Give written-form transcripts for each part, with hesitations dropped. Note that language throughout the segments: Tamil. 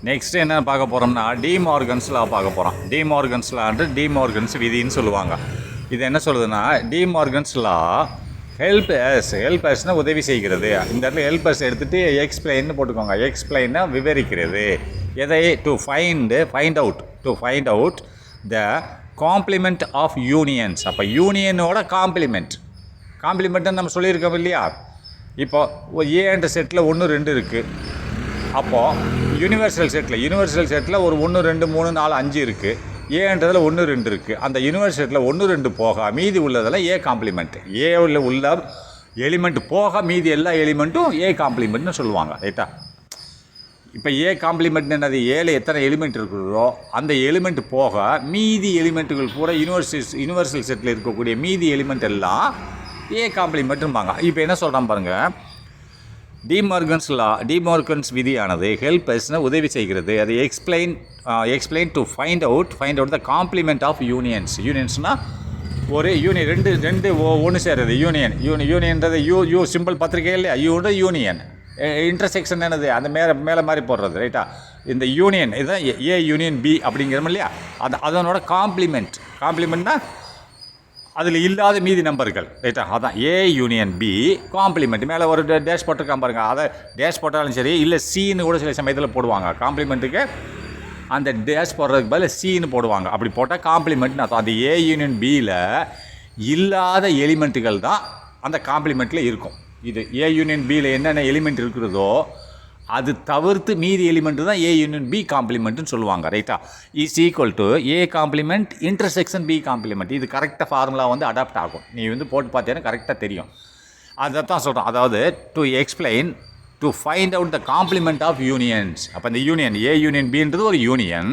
நெக்ஸ்ட் என்ன பார்க்க போகிறோம்னா டிமார்கன்ஸ் லா பார்க்க போகிறோம். டிமார்கன்ஸ் லான்ட்டு டிமார்கன்ஸ் விதின்னு சொல்லுவாங்க. இது என்ன சொல்லுதுன்னா டிமார்கன்ஸ் லா ஹெல்பர்ஸ்னால் உதவி செய்கிறது. இந்த இடத்துல ஹெல்பர்ஸ் எடுத்துகிட்டு எக்ஸ்பிளைன்னு போட்டுக்கோங்க. எக்ஸ்பிளைன்னா விவரிக்கிறது. எதை? To find out the complement of unions. அப்போ யூனியனோட காம்ப்ளிமெண்ட்டுன்னு நம்ம சொல்லியிருக்கோம் இல்லையா? இப்போ ஏன்ற செட்டில் 1 2 இருக்குது. அப்போது யூனிவர்சல் செட்டில் ஒரு 1 2 3 4 5 இருக்குது. ஏன்றதில் 1 2 இருக்குது. அந்த யூனிவர்சல் செட்டில் 1 2 போக மீதி உள்ளதெல்லாம் ஏ காம்ப்ளிமெண்ட். ஏவில் உள்ள எலிமெண்ட் போக மீதி எல்லா எலிமெண்ட்டும் ஏ காம்ப்ளிமெண்ட்னு சொல்லுவாங்க. ரைட்டா? இப்போ ஏ காம்ப்ளிமெண்ட் என்னது? ஏல எத்தனை எலிமெண்ட் இருக்குதோ அந்த எலிமெண்ட் போக மீதி எலிமெண்ட்டுகள் பூரா யூனிவர்சல் செட்டில் இருக்கக்கூடிய மீதி எலிமெண்ட் எல்லாம் ஏ காம்ப்ளிமெண்ட்டும்பாங்க. இப்போ என்ன சொல்கிறான் பாருங்கள். டிமார்கன்ஸ் விதியானது ஹெல்பர்ஸ்னால் உதவி செய்கிறது. அது explain to find out the complement of யூனியன்ஸ்னால் ஒரு யூனியன் ரெண்டு ஒன்று சேருது. யூனியன்றது யூ சிம்பிள் பத்திரிக்கை இல்லையா? யூட யூனியன். இன்டர்செக்ஷன் என்னது? அந்த மேலே மாதிரி போடுறது. ரைட்டா? இந்த யூனியன் இதுதான் ஏ யூனியன் பி அப்படிங்கிறோம் இல்லையா? அதனோட காம்ப்ளிமெண்ட்னா அதில் இல்லாத மீதி நம்பர்கள். ரைட்டா? அதான் ஏ யூனியன் பி காம்ப்ளிமெண்ட். மேலே ஒரு டேஷ் போட்டிருக்கான் பாருங்கள். அதை டேஷ் போட்டாலும் சரி, இல்லை சீன்னு கூட சில சமயத்தில் போடுவாங்க. காம்ப்ளிமெண்ட்டுக்கு அந்த டேஷ் போடுறதுக்கு பதில் சீன்னு போடுவாங்க. அப்படி போட்டால் காம்ப்ளிமெண்ட்னு அர்த்தம். அந்த ஏ யூனியன் பியில் இல்லாத எலிமெண்ட்டுகள் தான் அந்த காம்ப்ளிமெண்ட்டில் இருக்கும். இது ஏ யூனியன் பியில் என்னென்ன எலிமெண்ட் இருக்கிறதோ அது தவிர்த்து மீதி எலிமெண்ட்டு தான் ஏ யூனியன் பி காம்ப்ளிமெண்ட்டுன்னு சொல்லுவாங்க. ரைட்டா? Is equal to A complement intersection B complement. இது கரெக்டாக ஃபார்முலா வந்து அடாப்ட் ஆகும். நீ வந்து போட்டு பார்த்தீங்கன்னா கரெக்டாக தெரியும். அதை தான் சொல்கிறோம். அதாவது to find out the complement of unions. அப்போ இந்த யூனியன் ஏ யூனியன் பின்றது ஒரு யூனியன்.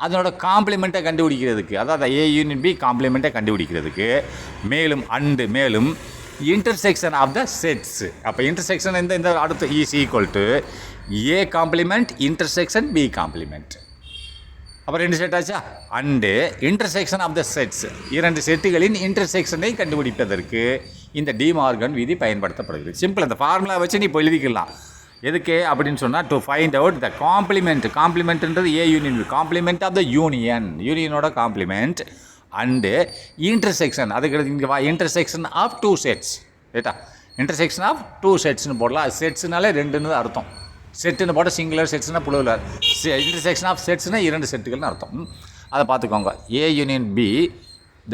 அதனோட காம்ப்ளிமெண்ட்டை கண்டுபிடிக்கிறதுக்கு, அதாவது ஏ யூனியன் பி காம்ப்ளிமெண்ட்டை கண்டுபிடிக்கிறதுக்கு மேலும் இன்டர்செக்ஷன் ஆஃப் த செட்ஸ். அப்போ இன்டர்செக்ஷன் இந்த அடுத்து is equal to A complement intersection B complement. அப்புறம் 2 செட் ஆச்சா? And intersection of the sets. 2 செட்டுகளின் இன்டர்செக்ஷனை கண்டுபிடிப்பதற்கு இந்த டிமார்கன் விதி பயன்படுத்தப்படுகிறது. சிம்பிள். அந்த ஃபார்முலா வச்சு நீ இப்போ எழுதிக்கலாம். எதுக்கு அப்படின்னு சொன்னால் டு ஃபைண்ட் அவுட் த காம்ப்ளிமெண்ட்ன்றது A union complement of the யூனியனோட காம்ப்ளிமெண்ட் அண்டு இன்டர்செக்ஷன். அதுக்கு இங்கே இன்டர்செக்ஷன் ஆஃப் 2 செட்ஸ். ரைட்டா? இன்டர்செக்ஷன் ஆஃப் 2 செட்ஸ்னு போடலாம். அது செட்ஸ்னாலே 2ன்னு அர்த்தம். செட்டுன்னு போட்டால் சிங்குலர், செட்ஸ்னால் புளுலர். இன்டர்செக்ஷன் ஆஃப் செட்ஸ்னால் 2 செட்டுகள்னு அர்த்தம். அதை பார்த்துக்கோங்க. A union B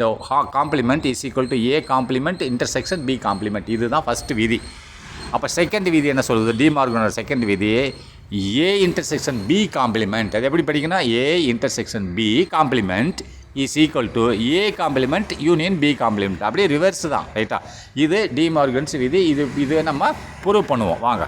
the complement is equal to A complement intersection B complement. இதுதான் ஃபஸ்ட்டு விதி. அப்போ செகண்ட் விதி என்ன சொல்லுது? டிமார்கனோட செகண்ட் விதி ஏ இன்டர்செக்ஷன் பி காம்ப்ளிமெண்ட். அது எப்படி படிக்கணும்? A intersection B complement is equal to A complement union B complement. அப்படியே ரிவர்ஸ் தான். ரைட்டா? இது டிமார்கன்ஸ் விதி. இது நம்ம ப்ரூவ் பண்ணுவோம். வாங்க.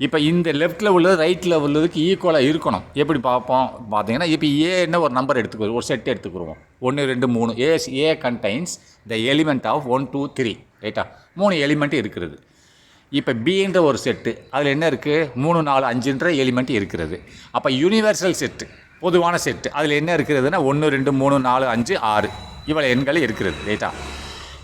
இப்போ இந்த லெஃப்ட்டில் உள்ளது ரைட்டில் உள்ளதுக்கு ஈக்குவலாக இருக்கணும். எப்படி பார்ப்போம் பார்த்தீங்கன்னா, இப்போ ஏன்னு ஒரு நம்பர் எடுத்துக்கிறோம், ஒரு செட் எடுத்துக்கிறோம். 1 2 3. ஏ கண்டைன்ஸ் த எலிமெண்ட் ஆஃப் 1 2 3. ரைட்டா? 3 எலிமெண்ட் இருக்கிறது. இப்போ பின்ற ஒரு செட்டு, அதில் என்ன இருக்குது? 3 4 5ன்ற எலிமெண்ட் இருக்கிறது. அப்போ யூனிவர்சல் செட்டு, பொதுவான செட்டு, அதில் என்ன இருக்கிறதுனா 1 2 3 4 5 6 இவ்வளோ எண்கள் இருக்கிறது. ரைட்டா?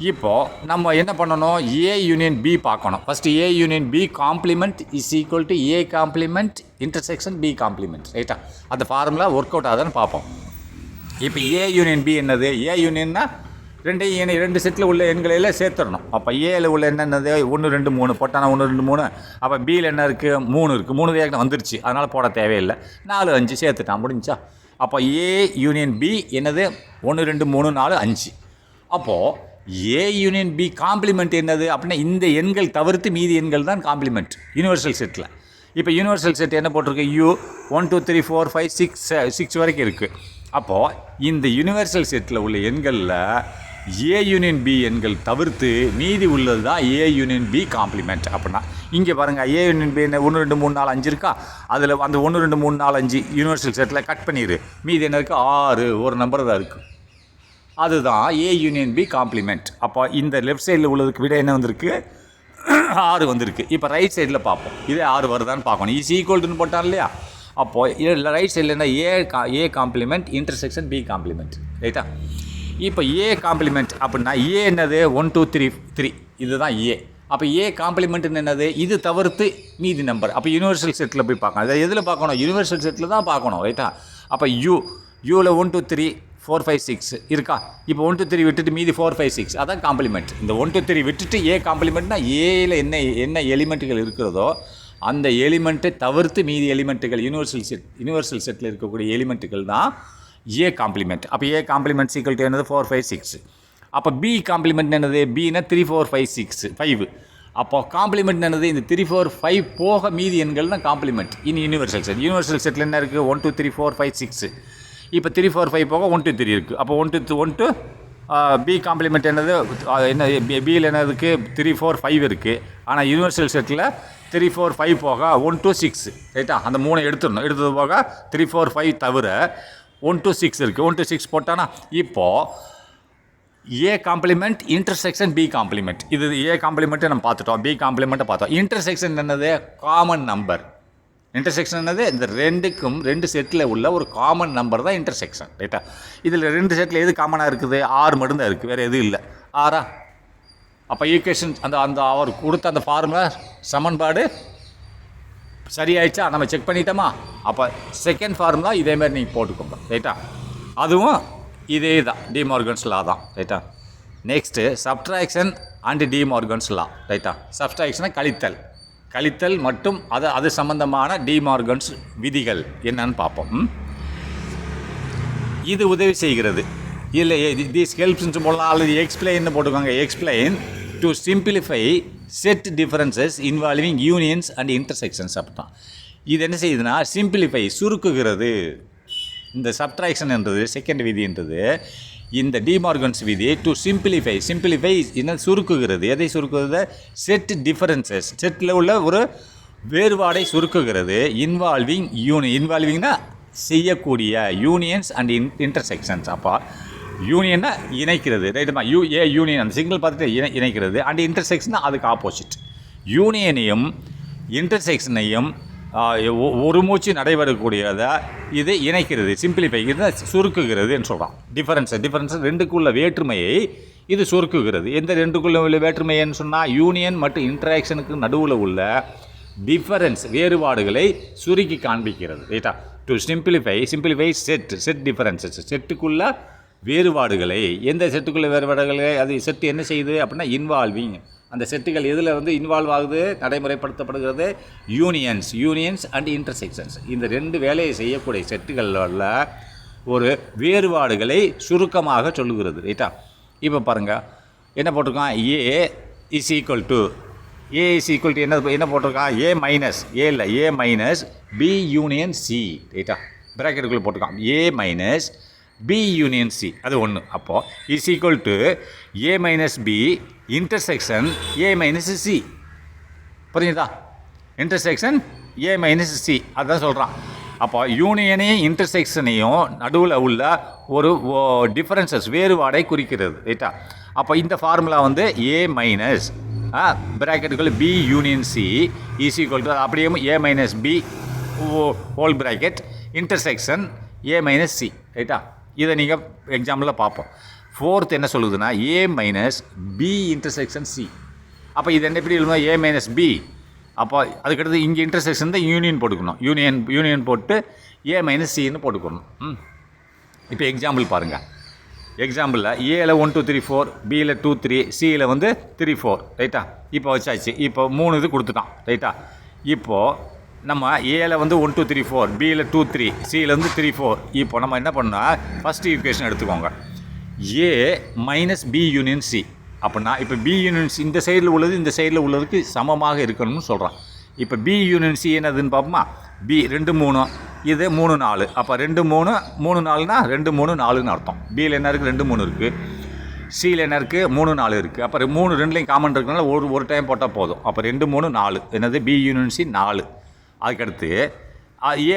இப்போது நம்ம என்ன பண்ணணும்? ஏ யூனியன் பி பார்க்கணும். First A union B complement is equal to A complement intersection B complement. ரைட்டா? அந்த ஃபார்முலா ஒர்க் அவுட் ஆகுதுன்னு பார்ப்போம். இப்போ ஏ யூனியன் பி என்னது? ஏ யூனியன்னா 2 செட்டில் உள்ள எண்களையெல்லாம் சேர்த்துடணும். அப்போ ஏல உள்ள என்னென்னது? 1 2 3 போட்டானா 1 2 3. அப்போ பியில் என்ன இருக்குது? 3 இருக்குது. 3 வேகம் வந்துருச்சு, அதனால் போட தேவையில்லை. 4 5 சேர்த்துட்டான், முடிஞ்சா? அப்போ ஏ யூனியன் பி என்னது? 1 2 3 4 5. அப்போது ஏ யூனியன் பி காம்ப்ளிமெண்ட் என்னது அப்படின்னா இந்த எண்கள் தவிர்த்து மீதி எண்கள் தான் காம்ப்ளிமெண்ட் யூனிவர்சல் செட்டில். இப்போ யூனிவர்சல் செட் என்ன போட்டிருக்கு? யூ 1 2 3 4 5 6 வரைக்கும் இருக்குது. அப்போது இந்த யூனிவர்சல் செட்டில் உள்ள எண்களில் ஏ யூனியன் பி எண்கள் தவிர்த்து மீதி உள்ளது தான் ஏ யூனியன் பி காம்ப்ளிமெண்ட். அப்படின்னா இங்கே பாருங்கள், ஏ யூனியன் பி என்ன 1 2 3 4 5 இருக்கா? அதில் அந்த 1 2 3 4 5 யூனிவர்சல் செட்டில் கட் பண்ணிடு. மீதி என்ன இருக்குது? 6 ஒரு நம்பர் தான் இருக்குது. அதுதான் ஏ யூனியன் பி காம்ப்ளிமெண்ட். அப்போ இந்த லெஃப்ட் சைடில் உள்ளதுக்கு விட என்ன வந்திருக்கு? 6 வந்திருக்கு. இப்போ ரைட் சைடில் பார்ப்போம். இதே 6 வருதான்னு பார்க்கணும். இஸ் ஈக்குவல்ட்டுன்னு போட்டான் இல்லையா? அப்போது இதில் ரைட் சைடில் என்ன? A complement intersection B complement. ரைட்டா? இப்போ ஏ காம்ப்ளிமெண்ட் அப்படின்னா ஏ என்னது? 1 2 3 இதுதான் ஏ. அப்போ ஏ காம்ப்ளிமெண்ட்னு என்னது, இது தவிர்த்து மீதி நம்பர். அப்போ யூனிவர்சல் செட்டில் போய் பார்க்கணும். அதை எதில் பார்க்கணும், யூனிவர்சல் செட்டில் தான் பார்க்கணும், ரைட்டா. அப்போ யூவில் 1 2 3 4 5 6 இருக்கா. இப்போ 1 2 3 விட்டுட்டு மீதி 4 5 6 அதான் காம்ப்ளிமெண்ட். இந்த 1 2 3 விட்டுட்டு ஏ காம்ப்ளிமெண்ட்னா ஏயில் என்ன எலிமெண்ட்டுகள் இருக்கிறதோ அந்த எலிமெண்ட்டை தவிர்த்து மீதி எலிமெண்ட்டுகள் யூனிவர்சல் செட்டில் இருக்கக்கூடிய எலிமெண்ட்டுகள் தான் ஏ காம்ப்ளிமெண்ட். அப்போ ஏ காம்ப்ளிமெண்ட் சீக்கிரம் என்னது 4 5 6. அப்போ பி காம்ப்ளிமெண்ட் என்னது, பின்னா 3 4 5 6 5. அப்போ காம்ப்ளிமெண்ட் என்னது, இந்த 3 4 5 போக மீதி எண்கள் தான் காம்ப்ளிமெண்ட் இன் யூனிவர்சல் செட்டில் என்ன இருக்குது 1 2 3 4 5 6. இப்போ 3 4 5 போக 1 2 3 இருக்குது. அப்போ 1 2 பி காம்ப்ளிமெண்ட் என்னது, என்ன பியில் என்ன இருக்குது 3 4 5 இருக்குது. ஆனால் யூனிவர்சல் செட்டில் 3 4 5 போக 1 2 6, ரைட்டா. அந்த 3 எடுத்தது போக 3 4 5 தவிர 1 2 6 இருக்குது. 1 2 6 போட்டானா இப்போது A complement intersection B complement. இது ஏ காம்ப்ளிமெண்ட்டை நம்ம பார்த்துட்டோம், பி காம்ப்ளிமெண்ட்டை பார்த்தோம். இன்டர்செக்ஷன் என்னது, காமன் நம்பர். இன்டர்செக்ஷன் என்னது, இந்த ரெண்டு செட்டில் உள்ள ஒரு காமன் நம்பர் தான் இன்டர்செக்ஷன், ரைட்டா. இதில் 2 செட்டில் எது காமனாக இருக்குது, 6 மட்டும்தான் இருக்குது, வேறு எதுவும் இல்லை, 6. அப்போ ஈக்குவேஷன் அந்த அவர் கொடுத்த அந்த ஃபார்முலா சமன்பாடு சரியாயிடுச்சா, நம்ம செக் பண்ணிட்டோமா. அப்போ செகண்ட் ஃபார்முலா இதேமாதிரி நீங்கள் போட்டுக்கோங்க, ரைட்டா. அதுவும் இதே தான், டி மார்கன்ஸ் லா தான், ரைட்டா. Next subtraction and de Morgan's law, ரைட்டா. சப்ட்ராக்ஷனை கழித்தல் மற்றும் அது சம்பந்தமான டி மார்கன்ஸ் விதிகள் என்னன்னு பார்ப்போம். இது உதவி செய்கிறது இல்லை, திஸ் ஹெல்ப்ஸ்ன்னு போடலாம், அல்லது எக்ஸ்பிளைன்னு போட்டுக்கோங்க. Explain to simplify set differences involving unions and intersections. அப்படின்னா இது என்ன செய்யுதுன்னா சிம்பிளிஃபை, சுருக்குகிறது. இந்த சப்ட்ராக்ஷன் என்றது செகண்ட் விதின்றது இந்த டிமார்கன்ஸ் விதி டு சிம்பிளிஃபை என்ன சுருக்குகிறது, எதை சுருக்குகிறது, செட் டிஃபரன்சஸ், செட்டில் உள்ள ஒரு வேறுபாடை சுருக்குகிறது. இன்வால்விங்னா செய்யக்கூடிய யூனியன்ஸ் அண்ட் இன்டர்செக்ஷன்ஸ். அப்போ யூனியன்னா இணைக்கிறது, ரைட்டுமா. யூனியன் அந்த சிங்கிள் பார்த்துட்டு இணைக்கிறது. அண்ட் இன்டர்செக்ஷன் அதுக்கு ஆப்போசிட். யூனியனையும் இன்டர்செக்ஷனையும் ஒரு மூச்சு நடைபெறக்கூடியதை இது இணைக்கிறது, சிம்பிளிஃபை, இது சுருக்குகிறதுன்னு சொல்கிறான். டிஃபரன்ஸ் ரெண்டுக்குள்ள வேற்றுமையை இது சுருக்குகிறது. எந்த ரெண்டுக்குள்ள உள்ள வேற்றுமைன்னு சொன்னால் யூனியன் மற்றும் இன்டராக்ஷனுக்கு நடுவில் உள்ள டிஃபரன்ஸ், வேறுபாடுகளை சுருக்கி காண்பிக்கிறது, ரைட்டா. டு சிம்பிளிஃபை செட் டிஃபரன்சஸ், செட்டுக்குள்ள வேறுபாடுகளை, எந்த செட்டுக்குள்ள வேறுபாடுகளை அது செட்டு என்ன செய்யுது அப்படின்னா இன்வால்விங். அந்த செட்டுகள் எதில் இன்வால்வ் ஆகுது, நடைமுறைப்படுத்தப்படுகிறது, யூனியன்ஸ் அண்ட் இன்டர்செக்ஷன்ஸ். இந்த 2 வேலையை செய்யக்கூடிய செட்டுகளில் ஒரு வேறுபாடுகளை சுருக்கமாக சொல்லுகிறது, ரைட்டா. இப்போ பாருங்கள் என்ன போட்டிருக்கான், ஏ இஸ் ஈக்குவல் டு என்ன போட்டிருக்கான், A minus B union C, ரைட்டா. ப்ராக்கெட்டுக்குள்ளே போட்டிருக்கான் A minus B union C, அது 1. அப்போது is equal to A minus B intersection A minus C. புரியுதா, இன்டர்செக்ஷன் ஏ மைனஸ் சி, அதுதான் சொல்கிறான். அப்போ யூனியனையும் இன்டர்செக்ஷனையும் நடுவில் உள்ள ஒரு டிஃபரன்சஸ், வேறுபாடை குறிக்கிறது, ரைட்டா. அப்போ இந்த ஃபார்முலா ஏ மைனஸ் ப்ராக்கெட்டுக்குள்ள B union C is equal to அப்படியே A minus B whole bracket intersection A minus C, ரைட்டா. இதை நீங்கள் எக்ஸாம்பிளில் பார்ப்போம். 4th என்ன சொல்லுதுன்னா A minus B intersection C. அப்போ இது என்ன எப்படி எழுதணும், ஏ மைனஸ் பி. அப்போ அதுக்கடுத்து இங்கே இன்டர்செக்ஷன் தான் யூனியன் போட்டுக்கணும், யூனியன் போட்டு ஏ மைனஸ் சின்னு போட்டுக்கணும். இப்போ எக்ஸாம்பிள் பாருங்கள். எக்ஸாம்பிளில் ஏல 1 2 3 4, பியில் 2 3, சியில் 3 4, ரைட்டா. இப்போ வச்சாச்சு. இப்போ 3 இது கொடுத்துட்டான், ரைட்டா. இப்போது நம்ம ஏல 1 2 3 4, பியில் 2 3, சியில் 3 4. இப்போ நம்ம என்ன பண்ணால் ஃபஸ்ட் ஈக்குவேஷன் எடுத்துக்கோங்க, ஏ மைனஸ் பி யூனியன் சி. அப்படின்னா இப்போ பி யூனியன் சி இந்த சைடில் உள்ளது இந்த சைடில் உள்ளதுக்கு சமமாக இருக்கணும்னு சொல்கிறான். இப்போ பி யூனியன் சி என்னதுன்னு பார்ப்போமா, பி 2 3, இது 3 4. அப்போ 2 3 3 4னா 2 3 4ன்னு அர்த்தம். பியில் என்ன இருக்குது 2 3 இருக்குது, சியில் என்ன இருக்குது 3 4 இருக்குது. அப்போ 3 2லையும் காமன் இருக்கிறதுனால ஒரு டைம் போட்டால் போதும். அப்போ 2 3 4 என்னது பி யூனியன் சி 4. அதுக்கடுத்து ஏ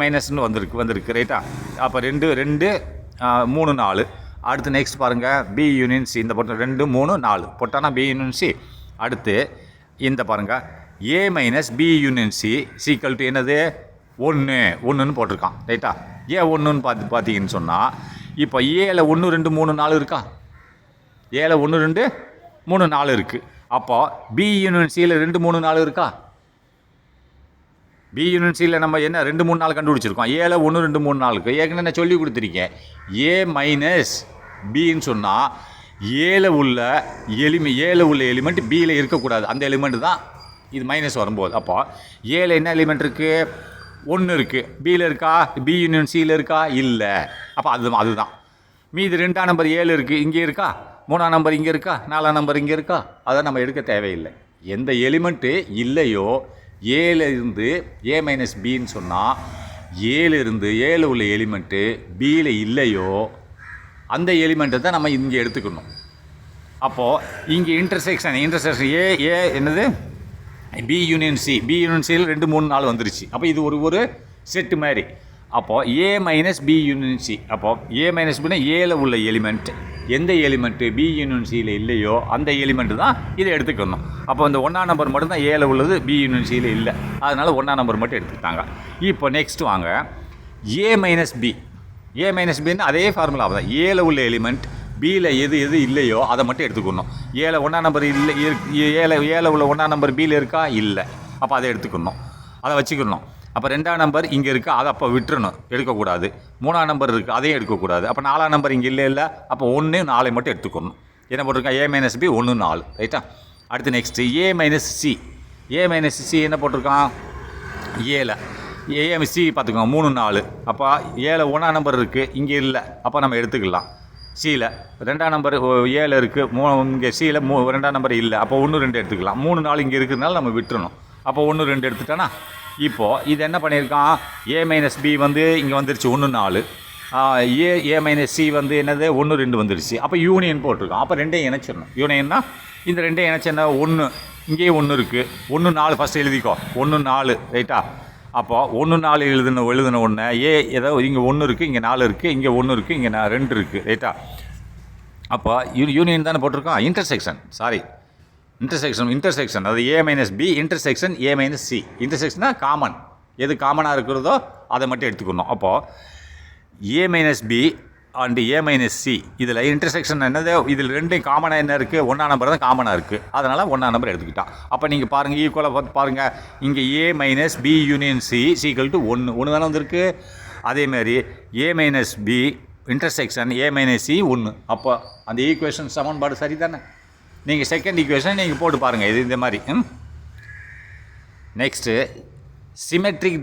மைனஸ்ன்னு வந்திருக்கு, ரைட்டா. அப்போ 2 3 4. அடுத்து நெக்ஸ்ட் பாருங்கள், பி யூனியன் சி இந்த போட்டு 2 3 4 போட்டானா பி யூனியன் சி. அடுத்து இந்த பாருங்கள் A minus B union C is equal to என்னது 1ன்னு போட்டிருக்கான், ரைட்டா. ஏன் 1ன்னு பார்த்தீங்கன்னு சொன்னால் இப்போ ஏல 1 2 3 4 இருக்கா, ஏல 1 2 3 4 இருக்குது. அப்போ பி யூனியன் சியில் 2 3 4 இருக்கா? பி யூனியன் சியில் நம்ம என்ன 2 3 4 கண்டுபிடிச்சிருக்கோம். ஏல 1 2 3 4 ஏற்கனவே நான் சொல்லி கொடுத்துருக்கேன். ஏ மைனஸ் பின்னு சொன்னால் ஏல உள்ள எலிமெண்ட் பியில் இருக்கக்கூடாது. அந்த எலிமெண்ட் தான் இது மைனஸ் வரும்போது. அப்போ ஏல என்ன எலிமெண்ட் இருக்குது? 1 இருக்குது. பியில் இருக்கா? பி யூனியன் சியில் இருக்கா? இல்லை. அப்போ அதுதான் மீது 2ஆம் நம்பர் 7 இருக்குது, இங்கே இருக்கா? 3ஆம் நம்பர் இங்கே இருக்கா? 4ஆம் நம்பர் இங்கே இருக்கா? அதை நம்ம எடுக்க தேவையில்லை. எந்த எலிமெண்ட்டு இல்லையோ ஏல இருந்து ஏ மைனஸ் பின்னு சொன்னால் ஏல உள்ள எலிமெண்ட்டு பியில் இல்லையோ அந்த எலிமெண்ட்டை தான் நம்ம இங்கே எடுத்துக்கணும். அப்போது இங்கே இன்டர்செக்ஷன் ஏ என்னது? பி யூனியன் சியில் 2 3 4 வந்துருச்சு. அப்போ இது ஒரு செட்டு மாதிரி. அப்போது A minus B union C. அப்போது ஏ மைனஸ் பின்னா ஏல உள்ள எலிமெண்ட் எந்த எலிமெண்ட்டு பி யூனியன் சியில் இல்லையோ அந்த எலிமெண்ட்டு தான் இதை எடுத்துக்கணும். அப்போ இந்த 1ஆம் நம்பர் மட்டும்தான் ஏல உள்ளது, பி யூனியன் சியில் இல்லை. அதனால் 1ஆம் நம்பர் மட்டும் எடுத்துக்கிட்டாங்க. இப்போ நெக்ஸ்ட் வாங்க, ஏ மைனஸ் பின்னு அதே ஃபார்முலா தான். ஏல உள்ள எலிமெண்ட் பியில் எது இல்லையோ அதை மட்டும் எடுத்துக்கணும். 1ஆம் நம்பர் இல்லை, ஏல உள்ள 1ஆம் நம்பர் பியில் இருக்கா? இல்லை. அப்போ அதை எடுத்துக்கணும், அதை வச்சுக்கணும். அப்போ 2ஆம் நம்பர் இங்கே இருக்குது, அதை அப்போ விட்டுறணும், எடுக்கக்கூடாது. 3ஆம் நம்பர் இருக்குது, அதையும் எடுக்கக்கூடாது. அப்போ 4ஆம் நம்பர் இங்கே இல்லை. அப்போ 1 4 மட்டும் எடுத்துக்கணும். என்ன போட்டிருக்கா? ஏ மைனஸ் பி 1 4. ரைட்டா? அடுத்து நெக்ஸ்ட்டு ஏ மைனஸ் சி என்ன போட்டிருக்கான்? சி பார்த்துக்கோங்க 3 4. அப்போ 1ஆம் நம்பர் இருக்குது, இங்கே இல்லை. அப்போ நம்ம எடுத்துக்கலாம். சியில் 2ஆம் நம்பர் 7 இருக்குது, இங்கே சியில் 2ஆம் நம்பர் இல்லை. அப்போ 1 2 எடுத்துக்கலாம். 3 4 இங்கே இருக்கிறதுனால நம்ம விட்டுறணும். அப்போ 1 2 எடுத்துட்டோன்னா இப்போது இது என்ன பண்ணியிருக்கான்? ஏ மைனஸ் பி இங்கே வந்துருச்சு 1 4. ஏ மைனஸ் சி என்னது 1 2 வந்துருச்சு. அப்போ யூனியன் போட்டிருக்கோம். அப்போ 2ஐயும் இணைச்சிடணும். யூனியன்னா இந்த 2ஐயும் இணைச்சா 1, இங்கேயும் 1 இருக்குது. 1 4 ஃபஸ்ட்டு எழுதிக்கோ. 1 4. ரைட்டா? அப்போது 1 4 எழுதின ஒன்று ஏதோ இங்கே 1 இருக்குது, இங்கே 4 இருக்குது, இங்கே 1 இருக்குது, இங்கே 2 இருக்குது. ரைட்டா? அப்போ யூனியன் தானே போட்டிருக்கோம். இன்டர்செக்ஷன் அது A minus B intersection A minus C. இன்டர்செக்ஷனா காமன், எது காமனாக இருக்கிறதோ அதை மட்டும் எடுத்துக்கணும். அப்போது A minus B and A minus C இதில் இன்டர்செக்ஷன் என்னது? இதில் 2 காமனாக என்ன இருக்குது? 1ஆம் நம்பர் தான் காமனாக இருக்குது. அதனால் 1ஆம் நம்பர் எடுத்துக்கிட்டான். அப்போ நீங்கள் பாருங்கள், ஈக்குவலாக பார்த்து பாருங்கள். இங்கே A minus B union C is equal to 1 தானே வந்திருக்கு. அதேமாதிரி A minus B intersection A minus C 1. அப்போ அந்த ஈக்குவேஷன் சமன்பாடு சரி தானே? நீங்கள் செகண்ட் ஈக்குவேஷன் நீங்கள் போட்டு பாருங்கள். இது இந்த மாதிரி. நெக்ஸ்ட்டு சிமெட்ரிக்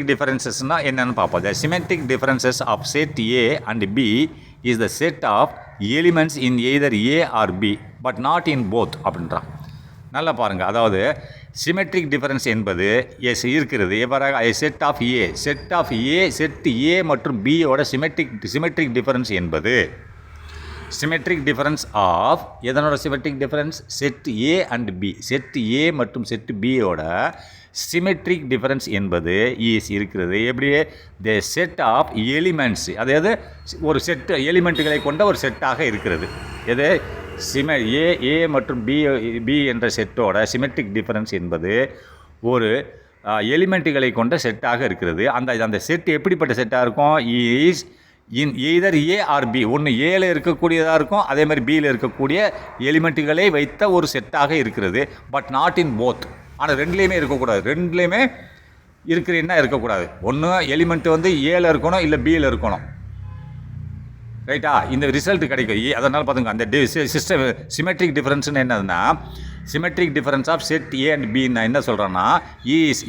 டிஃபரன்சஸ்னால் என்னென்னு பார்ப்போம். The symmetric differences of set A and B is the set of elements in either A or B but not in both அப்படின்றான். நல்லா பாருங்கள். அதாவது சிமெட்ரிக் டிஃபரன்ஸ் என்பது இருக்கிறது எவ்வாறாக? செட் ஏ மற்றும் பியோட சிமெட்ரிக் டிஃபரன்ஸ் என்பது சிமெட்ரிக் டிஃபரன்ஸ் ஆஃப் எதனோட symmetric difference? Set A and B. Set A மற்றும் செட் பியோட சிமெட்ரிக் டிஃபரன்ஸ் என்பது இருக்கிறது. எப்படி? த செட் ஆஃப் எலிமெண்ட்ஸ், அதாவது ஒரு செட் எலிமெண்ட்டுகளை கொண்ட ஒரு செட்டாக இருக்கிறது. எது? ஏ மற்றும் பி என்ற செட்டோட சிமெட்ரிக் டிஃபரன்ஸ் என்பது ஒரு எலிமெண்ட்டுகளை கொண்ட செட்டாக இருக்கிறது. அந்த செட் எப்படிப்பட்ட செட்டாக இருக்கும்? Is in either A or B. ஒன்று ஏல இருக்கக்கூடியதாக இருக்கும், அதே மாதிரி பியில் இருக்கக்கூடிய எலிமெண்ட்டுகளை வைத்த ஒரு செட்டாக இருக்கிறது. But not in both. ஆனால் ரெண்டுலேயுமே இருக்கக்கூடாது. ரெண்டுலேயுமே என்ன இருக்கக்கூடாது? ஒன்று எலிமெண்ட்டு ஏல இருக்கணும், இல்லை பியில் இருக்கணும். ரைட்டா? இந்த ரிசல்ட் கிடைக்கும். அதனால் பார்த்துங்க, அந்த சிஸ்டம் சிமெட்ரிக் டிஃபரன்ஸ்னு என்னதுன்னா, symmetric difference of set A and B நான் என்ன சொல்கிறேன்னா,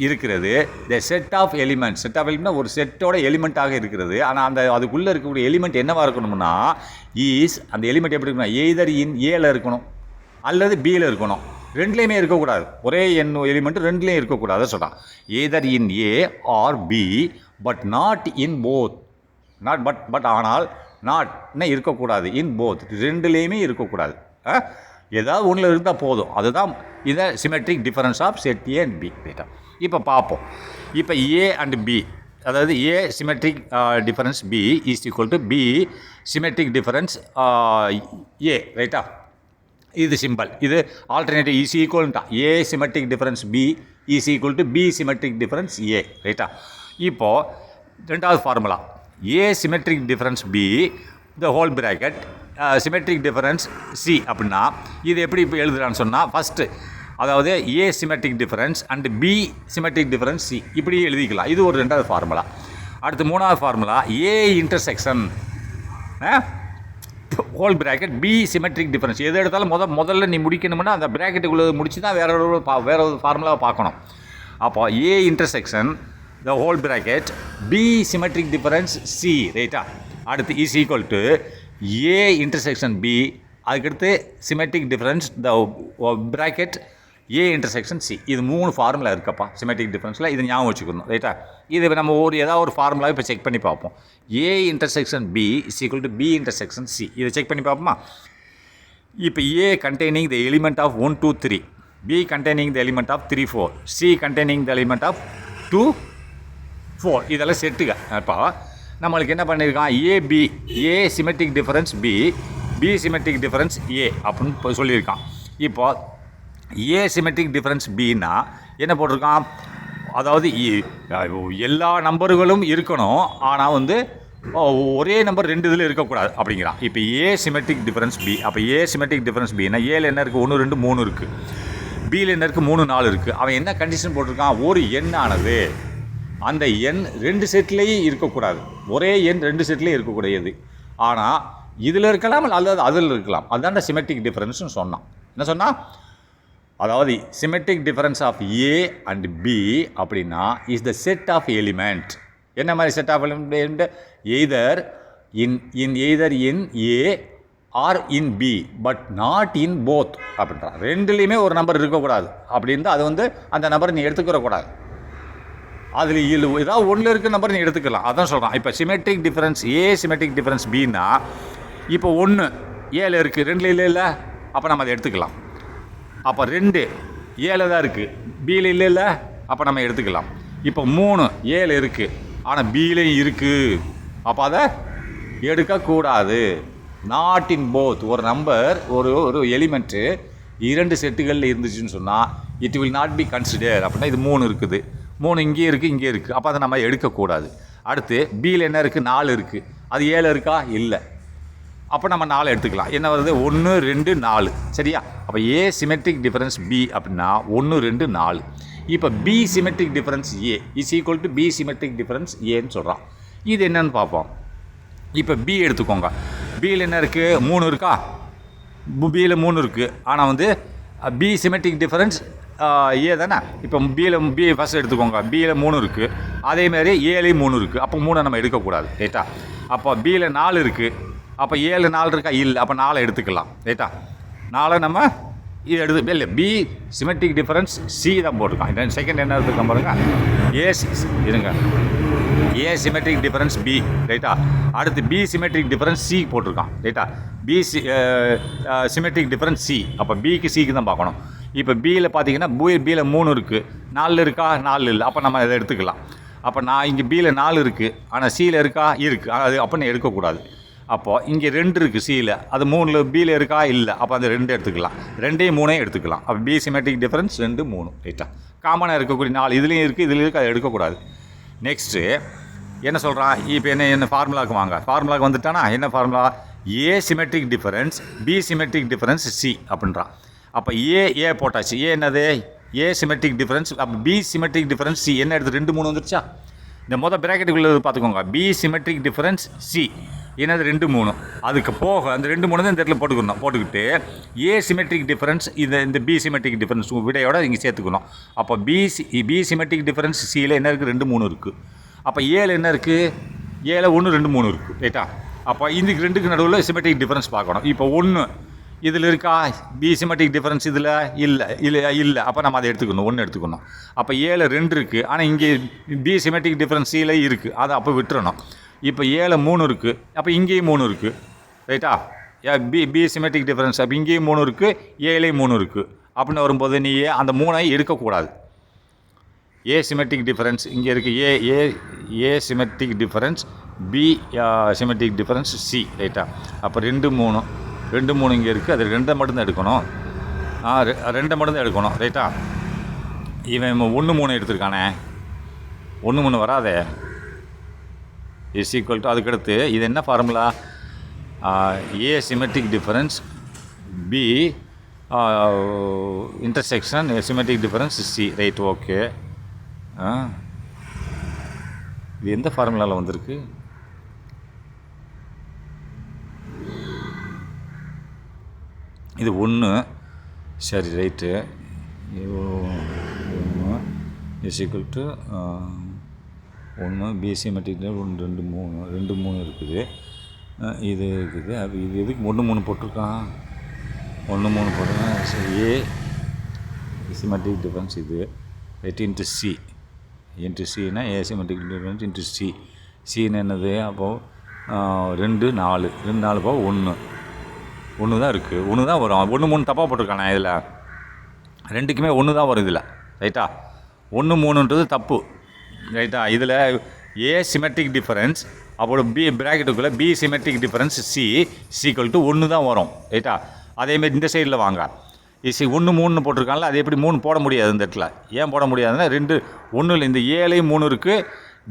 இருக்கிறது the set of elements. Set of எலிமெண்ட்னா ஒரு செட்டோட எலிமெண்ட்டாக இருக்கிறது. ஆனால் அதுக்குள்ளே இருக்கக்கூடிய எலிமெண்ட் என்னவாக இருக்கணும்னா, அந்த எலிமெண்ட் எப்படி இருக்கணும்? எய்தர் இன் ஏல இருக்கணும் அல்லது பியில் இருக்கணும். ரெண்டுலேயுமே இருக்கக்கூடாது. ஒரே எலிமெண்ட் ரெண்டுலேயும் இருக்கக்கூடாது சொல்கிறான். Either in A or B but not in both. ஆனால் நாட்னா இருக்கக்கூடாது. இன் போத், ரெண்டுலேயுமே இருக்கக்கூடாது. ஏதாவது ஒன்றில் இருந்தால் போதும். அதுதான் இதை symmetric difference of set A and B. ரைட்டா? இப்போ பார்ப்போம். இப்போ ஏ அண்ட் பி, அதாவது A symmetric difference B is equal to B symmetric difference A. ரைட்டா? இது சிம்பிள். இது ஆல்டர்னேட்டிவ் இஸ் ஈக்குவல்ட்டா. A symmetric difference B is equal to B symmetric difference A. ரைட்டா? இப்போது ரெண்டாவது formula, A symmetric difference B the whole bracket symmetric difference C அப்படின்னா இது எப்படி இப்போ எழுதுறான்னு சொன்னால் ஃபஸ்ட்டு அதாவது A symmetric difference and B symmetric difference C இப்படி எழுதிக்கலாம். இது ஒரு ரெண்டாவது ஃபார்முலா. அடுத்து மூணாவது formula A intersection whole bracket B symmetric difference. எது எடுத்தாலும் முதல்ல நீ முடிக்கணும்னா அந்த பிராக்கெட்டுக்குள்ளே முடிச்சு தான் வேற ஒரு ஃபார்முலாவை பார்க்கணும். அப்போ A intersection the whole bracket B symmetric difference C ரைட்டா. அடுத்து is equal to A intersection B, அதுக்கடுத்து symmetric difference the bracket A intersection C. இது 3 ஃபார்முலா இருக்கப்பா சிமெட்ரிக் டிஃபரன்ஸில். இது ஞாபகம் வச்சுக்கணும் ரைட்டா. இது நம்ம ஏதாவது ஒரு ஃபார்முலாவை இப்போ செக் பண்ணி பார்ப்போம். A intersection B is equal to B intersection C. இதை செக் பண்ணி பார்ப்போமா. இப்போ A containing the element of 1 2 3, B containing the element of 3 4, C containing the element of 2 4. இதெல்லாம் செட்டுங்க. இப்போ நம்மளுக்கு என்ன பண்ணியிருக்கான், A B A symmetric difference B, B symmetric difference A அப்படின்னு சொல்லியிருக்கான். இப்போ ஏ சிமெட்ரிக் டிஃபரன்ஸ் பின்னா என்ன போட்டிருக்கான், அதாவது எல்லா நம்பர்களும் இருக்கணும், ஆனால் வந்து ஒரே நம்பர் 2 இதில் இருக்கக்கூடாது அப்படிங்கிறான். இப்போ ஏ சிமெட்ரிக் டிஃபரன்ஸ் பி. அப்போ ஏ சிமெட்ரிக் டிஃபரன்ஸ் பின்னா ஏல என்ன இருக்குது, 1 2 3 இருக்குது, பியில் என்ன இருக்குது 3 4 இருக்குது. அவன் என்ன கண்டிஷன் போட்டிருக்கான், ஒரு எண்ணானது அந்த எண் 2 செட்லேயும் இருக்கக்கூடாது. ஒரே எண் 2 செட்லேயும் இருக்கக்கூடியது. ஆனால் இதில் இருக்கலாம் அல்லது அதில் இருக்கலாம். அதுதான் சிமெட்ரிக் டிஃபரன்ஸ்னு சொன்னான். என்ன சொன்னால், அதாவது symmetric difference of A and B அப்படின்னா is the set of element. என்ன மாதிரி set of element, either in A or in B but not in both அப்படின்றான். ரெண்டுலேயுமே ஒரு நம்பர் இருக்கக்கூடாது. அப்படி இருந்தால் அது வந்து அந்த நம்பரை நீ எடுத்துக்கிறக்கூடாது. அதில் ஏதாவது ஒன்றில் இருக்க நம்பர் நீ எடுத்துக்கலாம். அதான் சொல்கிறான். இப்போ சிமெட்ரிக் டிஃபரன்ஸ் ஏ சிமெட்ரிக் டிஃபரன்ஸ் பின்னா இப்போ 1 ஏல இருக்குது, 2 இல்லை, அப்போ நம்ம அதை எடுத்துக்கலாம். அப்போ 2 ஏல தான் இருக்குது, பியில் இல்லை, அப்போ நம்ம எடுத்துக்கலாம். இப்போ 3 ஏல இருக்குது ஆனால் பியிலையும் இருக்குது, அப்போ அதை எடுக்கக்கூடாது. Not in both. ஒரு நம்பர் ஒரு எலிமெண்ட்டு 2 செட்டுகளில் இருந்துச்சுன்னு சொன்னால் it will not be consider. அப்படின்னா இது 3 இருக்குது, 3 இங்கே இருக்குது இங்கே இருக்குது, அப்போ அதை நம்ம எடுக்கக்கூடாது. அடுத்து பியில் என்ன இருக்குது, 4 இருக்குது, அது ஏல இருக்கா, இல்லை, அப்போ நம்ம 4 எடுத்துக்கலாம். என்ன வருது, 1 2 4 சரியா. அப்போ ஏ சிமெட்ரிக் டிஃபரன்ஸ் பி அப்படின்னா 1 2 4. இப்போ B symmetric difference A is equal to B symmetric difference ஏன்னு சொல்கிறான். இது என்னன்னு பார்ப்போம். இப்போ பி எடுத்துக்கோங்க. பியில் என்ன இருக்குது, 3 இருக்கா, பியில் 3 இருக்குது, ஆனால் வந்து பி சிமெட்ரிக் டிஃபரன்ஸ் ஏ தானே. இப்போ பி ஃபஸ்ட் எடுத்துக்கோங்க. பியில் 3 இருக்குது, அதேமாதிரி ஏலையும் 3 இருக்குது, அப்போ 3 நம்ம எடுக்கக்கூடாது ரைட்டா. அப்போ பியில் 4 இருக்குது, அப்போ 7 4 இருக்கா, இல்லை, அப்போ 4 எடுத்துக்கலாம் ரைட்டா. 4 நம்ம இது எடுத்து இல்லை, பி சிமெட்ரிக் டிஃபரன்ஸ் சி தான் போட்டிருக்கான். செகண்ட் என்ன எடுத்துக்கலாம் பாருங்க, இருங்க, ஏ சிமெட்ரிக் டிஃபரன்ஸ் பி ரைட்டா. அடுத்து பி சிமெட்ரிக் டிஃபரன்ஸ் சி போட்டிருக்கான் ரைட்டா. B symmetric difference C. அப்போ பிக்கு சிக்கு தான் பார்க்கணும். இப்போ பியில் பார்த்தீங்கன்னா பியில் 3 இருக்குது, 4 இருக்கா, 4 இல்லை, அப்போ நம்ம இதை எடுத்துக்கலாம். அப்போ இங்கே பியில் 4 இருக்குது, ஆனால் சியில் இருக்கா, இருக்குது, அது அப்போ எடுக்கக்கூடாது. அப்போது இங்கே 2 இருக்குது சியில், அது 3 பியில் இருக்கா, இல்லை, அப்போ அந்த 2 எடுத்துக்கலாம். 2 3 எடுத்துக்கலாம். அப்போ பி சிமெட்ரிக் டிஃபரன்ஸ் 2 3 ரைட்டா. காமனாக இருக்கக்கூடிய 4 இதுலேயும் இருக்குது, இதுலேயும் இருக்குது, அதை எடுக்கக்கூடாது. நெக்ஸ்ட்டு என்ன சொல்கிறான், இப்போ என்ன ஃபார்முலாவுக்கு வாங்க. ஃபார்முலாவுக்கு வந்துட்டானா என்ன formula, A symmetric difference B symmetric difference C அப்படின்றான். அப்போ ஏ போட்டாச்சு. ஏ என்னது, ஏ சிமெட்ரிக் டிஃபரன்ஸ். அப்போ பி சிமெட்ரிக் டிஃபரன்ஸ் சி என்ன எடுத்து 2 3 வந்துருச்சா. இந்த பிராக்கெட்டுக்குள்ளே பார்த்துக்கோங்க. பி சிமெட்ரிக் டிஃபரன்ஸ் சி என்னது 2 3. அதுக்கு போக அந்த 2 3 தான் இந்த இடத்துல போட்டுக்கிட்டு ஏ சிமெட்ரிக் டிஃபரன்ஸ் இந்த பி சிமெட்ரிக் டிஃபரன்ஸ் விடையோட இங்கே சேர்த்துக்கணும். அப்போ பி சிமெட்ரிக் டிஃபரன்ஸ் சியில் என்ன இருக்குது, 2 3 இருக்குது. அப்போ ஏல என்ன இருக்குது, ஏல 1 2 3 இருக்குது ரைட்டா. அப்போ இதுக்கு 2க்கு நடுவில் சிமெட்ரிக் டிஃபரன்ஸ் பார்க்கணும். இப்போ 1 இதில் இருக்கா, பி சிமெட்ரிக் டிஃபரன்ஸ் இதில் இல்லை, அப்போ நம்ம அதை எடுத்துக்கணும், 1 எடுத்துக்கணும். அப்போ ஏல 2 இருக்குது, ஆனால் இங்கே பி சிமெட்ரிக் டிஃபரன்ஸ் சியில் இருக்குது, அதை அப்போ விட்டுறணும். இப்போ ஏல 3 இருக்குது, அப்போ இங்கேயும் 3 இருக்குது ரைட்டா. பி சிமெட்ரிக் டிஃபரன்ஸ் அப்போ இங்கேயும் 3 இருக்குது, ஏலையும் 3 இருக்குது. அப்படின்னு வரும்போது நீ அந்த 3ஐ எடுக்கக்கூடாது. ஏ சிமெட்ரிக் டிஃபரன்ஸ் இங்கே இருக்குது, A symmetric difference B symmetric difference C ரைட்டா. அப்போ 2 3 இங்கே இருக்குது, அது 2 மட்டும்தான் எடுக்கணும். 2 மட்டும்தான் எடுக்கணும் ரைட்டா. இவன் 1 3 எடுத்துருக்கானே, 1 3 வராதே. இஸ் ஈக்குவல் டு அதுக்கடுத்து இது என்ன formula, A symmetric difference, B intersection symmetric difference, C. Right, okay. இது எந்த ஃபார்முலாவில் வந்திருக்கு? இது 1, சரி, right. 1 is equal to 1 B symmetric 1 2 3 இருக்குது. இது இருக்குது. அது இது எதுக்கு 1 3 போட்டிருக்கான்? 1 3 போட்டிருக்கான். சரி, A சிமெட்ரிக் டிஃபரன்ஸ் இது ரைட் இன்ட்டு சி. இன்ட்டு சின்னா A symmetric difference into C. சின்னு என்னது? அப்போது 2 4 2 4 போக 1 தான் இருக்குது. 1 தான் வரும். 1 3 தப்பாக போட்டிருக்கானே இதில். ரெண்டுக்குமே 1 தான் வரும் இதில், ரைட்டா? 1 3ன்றது தப்பு, ரைட்டா? இதில் A சிமெட்ரிக் டிஃபரன்ஸ், அப்போது B ப்ராக்கெட்டுக்குள்ளே B symmetric difference C equal to 1 தான் வரும், ரைட்டா? அதேமாரி இந்த சைடில் வாங்க, இசி 1 3 போட்டிருக்காங்களா, அது எப்படி 3 போட முடியாது இந்த இடத்துல. ஏன் போட முடியாதுன்னா 2 1 இந்த ஏலையும் 3 இருக்குது,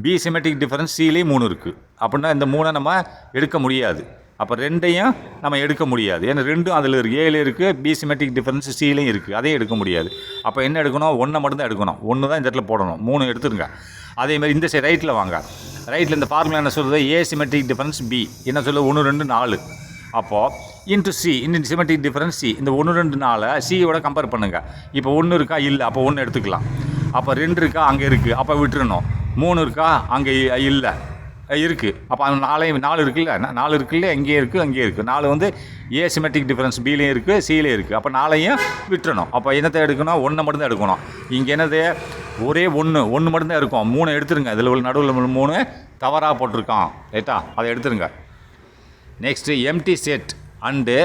B சிமெட்ரிக் டிஃபரன்ஸ் Cலேயும் 3 இருக்குது. அப்படின்னா இந்த 3 நம்ம எடுக்க முடியாது. அப்போ 2ஐயும் நம்ம எடுக்க முடியாது. ஏன்னா 2 அதில் இருக்குது, ஏல இருக்குது, B சிமெட்ரிக் டிஃபரன்ஸ் Cலேயும் இருக்குது, அதையும் எடுக்க முடியாது. அப்போ என்ன எடுக்கணும்? 1 மட்டும்தான் எடுக்கணும். 1 தான் இந்த இடத்துல போடணும். 3 எடுத்துருங்க. அதேமாதிரி இந்த சைடு ரைட்டில் வாங்க. ரைட்டில் இந்த ஃபார்முலா என்ன சொல்கிறது? A சிமெட்ரிக் டிஃபரன்ஸ் B என்ன சொல்லுது? 1 2 4. அப்போது இன்ட்டு சி, இந்த சிமெட்ரிக் டிஃபரன்ஸ் சி. இந்த 1 2 4 சியோட கம்பேர் பண்ணுங்கள். இப்போ 1 இருக்கா? இல்லை. அப்போ 1 எடுத்துக்கலாம். அப்போ 2 இருக்கா? அங்கே இருக்குது. அப்போ விட்டுறணும். 3 இருக்கா? அங்கே இல்லை, இருக்குது. அப்போ 4 இருக்குல்ல, 4 இருக்குல்ல, எங்கேயே இருக்குது, அங்கேயே இருக்குது. 4 வந்து ஏ சிமெட்ரிக் டிஃபரன்ஸ் பிலேயும் இருக்குது, சிலேயும் இருக்குது. அப்போ 4ஐயும் விட்டுறணும். அப்போ என்னத்தை எடுக்கணும்? 1 மட்டும்தான் எடுக்கணும். இங்கே என்னது? ஒரே 1 மட்டும்தான் இருக்கும். 3 எடுத்துருங்க. இதில் உள்ள நடுவில் 3 தவறாக போட்டிருக்கான், ரைட்டா? அதை எடுத்துருங்க. Next empty set and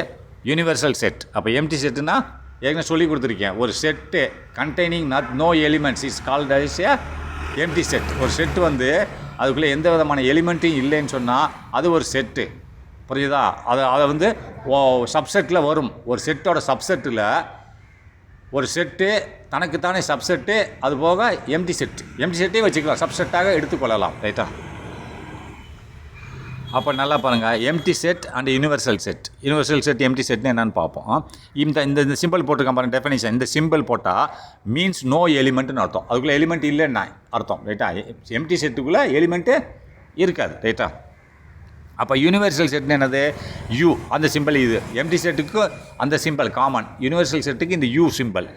universal set. அப்போ எம்டி செட்டுனா ஏற்கனவே சொல்லி கொடுத்துருக்கேன். ஒரு set containing no elements is called as a empty set. ஒரு செட்டு வந்து அதுக்குள்ளே எந்த விதமான எலிமெண்ட்டும் இல்லைன்னு சொன்னால் அது ஒரு செட்டு, புரியுதா? அதை வந்து சப்செட்டில் வரும். ஒரு செட்டோட சப்செட்டில் ஒரு செட்டு தனக்குத்தானே சப்செட்டு, அது போக எம்டி செட்டே வச்சுக்கலாம், சப்செட்டாக எடுத்துக்கொள்ளலாம், ரைட்டா? அப்போ நல்லா பாருங்கள், empty set and universal set empty செட்னு என்னென்னு பார்ப்போம். இந்த சிம்பிள் போட்டிருக்கான் பாருங்கள், டெஃபினேஷன். இந்த சிம்பிள் போட்டால் மீன்ஸ் நோ எலிமெண்ட்டுன்னு அர்த்தம். அதுக்குள்ளே எலிமெண்ட் இல்லைன்னா அர்த்தம், ரைட்டா? எம்டி செட்டுக்குள்ளே எலிமெண்ட்டு இருக்காது, ரைட்டா? அப்போ யூனிவர்சல் செட்னு என்னது? யூ, அந்த சிம்பிள். இது எம்டி செட்டுக்கு அந்த சிம்பிள் காமன். யூனிவர்சல் செட்டுக்கு இந்த you simple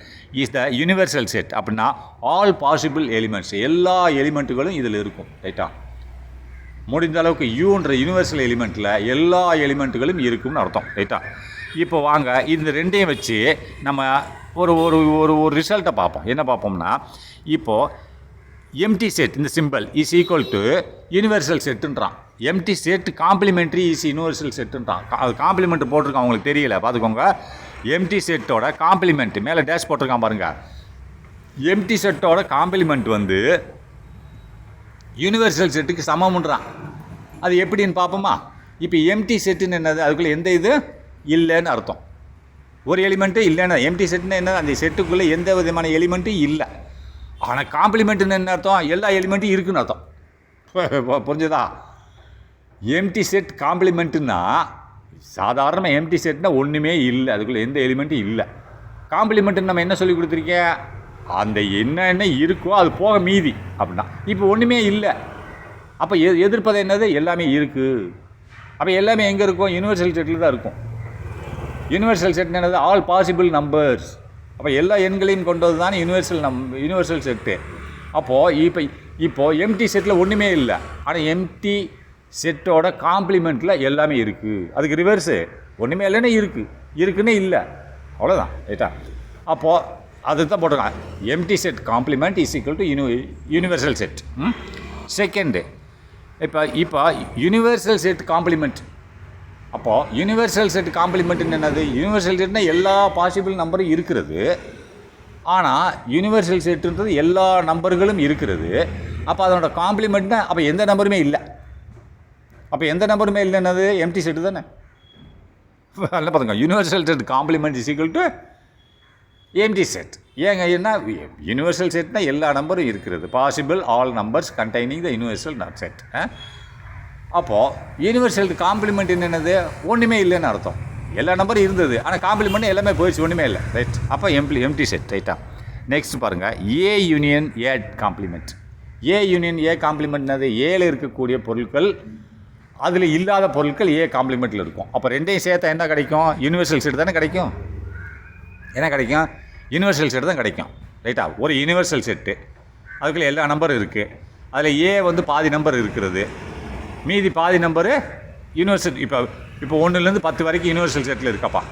is the universal set. அப்படின்னா ஆல் பாசிபிள் எலிமெண்ட்ஸ், எல்லா எலிமெண்ட்டுகளும் இதில் இருக்கும், ரைட்டா? முடிந்த அளவுக்கு யூன்ற யூனிவர்சல் எலிமெண்ட்டில் எல்லா எலிமெண்ட்டுகளும் இருக்கும்னு அர்த்தம், ரைட்டா? இப்போ வாங்க இந்த ரெண்டையும் வச்சு நம்ம ஒரு ஒரு ஒரு ஒரு ரிசல்ட்டை பார்ப்போம். என்ன பார்ப்போம்னா, இப்போது எம்டி செட் இந்த simple is equal to universal செட்டுன்றான். Empty set complementary is universal செட்டுன்றான். அது காம்ப்ளிமெண்ட் போட்டிருக்கான், உங்களுக்கு தெரியல, பார்த்துக்கோங்க. எம்டி செட்டோட காம்ப்ளிமெண்ட் மேலே டேஷ் போட்டிருக்கான் பாருங்கள். எம்டி செட்டோட காம்ப்ளிமெண்ட் வந்து யூனிவர்சல் செட்டுக்கு சமம்ன்றான். அது எப்படின்னு பார்ப்போமா? இப்போ எம்டி செட்டுன்னு என்னது? அதுக்குள்ளே எந்த இது இல்லைன்னு அர்த்தம். ஒரு எலிமெண்ட்டும் இல்லைன்னா எம்டி செட்டுன்னு என்ன? அந்த செட்டுக்குள்ளே எந்த விதமான எலிமெண்ட்டும் இல்லை. ஆனால் காம்ப்ளிமெண்ட்டுன்னு என்ன அர்த்தம்? எல்லா எலிமெண்ட்டும் இருக்குன்னு அர்த்தம். புரிஞ்சுதா? எம்டி செட் காம்ப்ளிமெண்ட்டுன்னா சாதாரண எம்டி செட்னா ஒன்றுமே இல்லை, அதுக்குள்ளே எந்த எலிமெண்ட்டும் இல்லை. காம்ப்ளிமெண்ட்டுன்னு நம்ம என்ன சொல்லி கொடுத்துருக்கேன்? அந்த என்ன இருக்கோ அது போக மீதி அப்படின்னா. இப்போ ஒன்றுமே இல்லை. அப்போ எதிர்ப்பது என்னது? எல்லாமே இருக்குது. அப்போ எல்லாமே எங்கே இருக்கும்? யூனிவர்சல் செட்டில் தான் இருக்கும். யூனிவர்சல் செட் என்னது? All possible numbers. அப்போ எல்லா எண்களையும் கொண்டது தான் யூனிவர்சல் செட்டு. இப்போது எம்டி செட்டில் ஒன்றுமே இல்லை, ஆனால் எம்டி செட்டோட காம்ப்ளிமெண்ட்டில் எல்லாமே இருக்குது. அதுக்கு ரிவர்ஸு ஒன்றுமே இல்லைன்னா இருக்குன்னே இல்லை, அவ்வளோதான், ரைட்டா? அப்போது அதுதான் போட்டிருக்காங்க. Empty set complement is equal to universal set. Second, இப்போ யூனிவர்சல் செட் காம்ப்ளிமெண்ட். அப்போது யூனிவர்சல் செட் காம்ப்ளிமெண்ட்டுன்னு என்னது? யூனிவர்சல் செட்னா எல்லா பாசிபிள் நம்பரும் இருக்கிறது, ஆனால் யூனிவர்சல் செட்டுன்றது எல்லா நம்பர்களும் இருக்கிறது. அப்போ அதனோட காம்ப்ளிமெண்ட்னா அப்போ எந்த நம்பருமே இல்லை. அப்போ எந்த நம்பருமே இல்லைன்னது எம்டி செட்டு தானே. நல்லா பார்த்துங்க, universal set complement is equal to empty set. ஏங்க என்ன? யூனிவர்சல் செட்னா எல்லா நம்பரும் இருக்கிறது, possible all numbers containing the universal set. அப்போது யூனிவர்சல் காம்ப்ளிமெண்ட் என்னென்னது ஒன்றுமே இல்லைன்னு அர்த்தம். எல்லா நம்பரும் இருந்தது, ஆனால் காம்ப்ளிமெண்ட் எல்லாமே போயிடுச்சு, ஒன்றுமே இல்லை. ரைட், அப்போ எம்டி செட். ரைட்டா, நெக்ஸ்ட் பாருங்கள், A union A complement. A union A complement என்னது? ஏல இருக்கக்கூடிய பொருட்கள் அதில் இல்லாத பொருட்கள் ஏ காம்ப்ளிமெண்ட்டில் இருக்கும். அப்போ ரெண்டையும் சேர்த்தா என்ன கிடைக்கும்? யூனிவர்சல் செட் தானே கிடைக்கும். என்ன கிடைக்கும்? யூனிவர்சல் செட் தான் கிடைக்கும். ரைட்டா, ஒரு யூனிவர்சல் செட்டு, அதுக்குள்ளே எல்லா நம்பரும் இருக்குது. அதில் ஏ வந்து பாதி நம்பர் இருக்கிறது, மீதி பாதி நம்பரு யூனிவர்சல். இப்போ 1லேருந்து 10 வரைக்கும் யூனிவர்சல் செட்டில் இருக்கப்பா.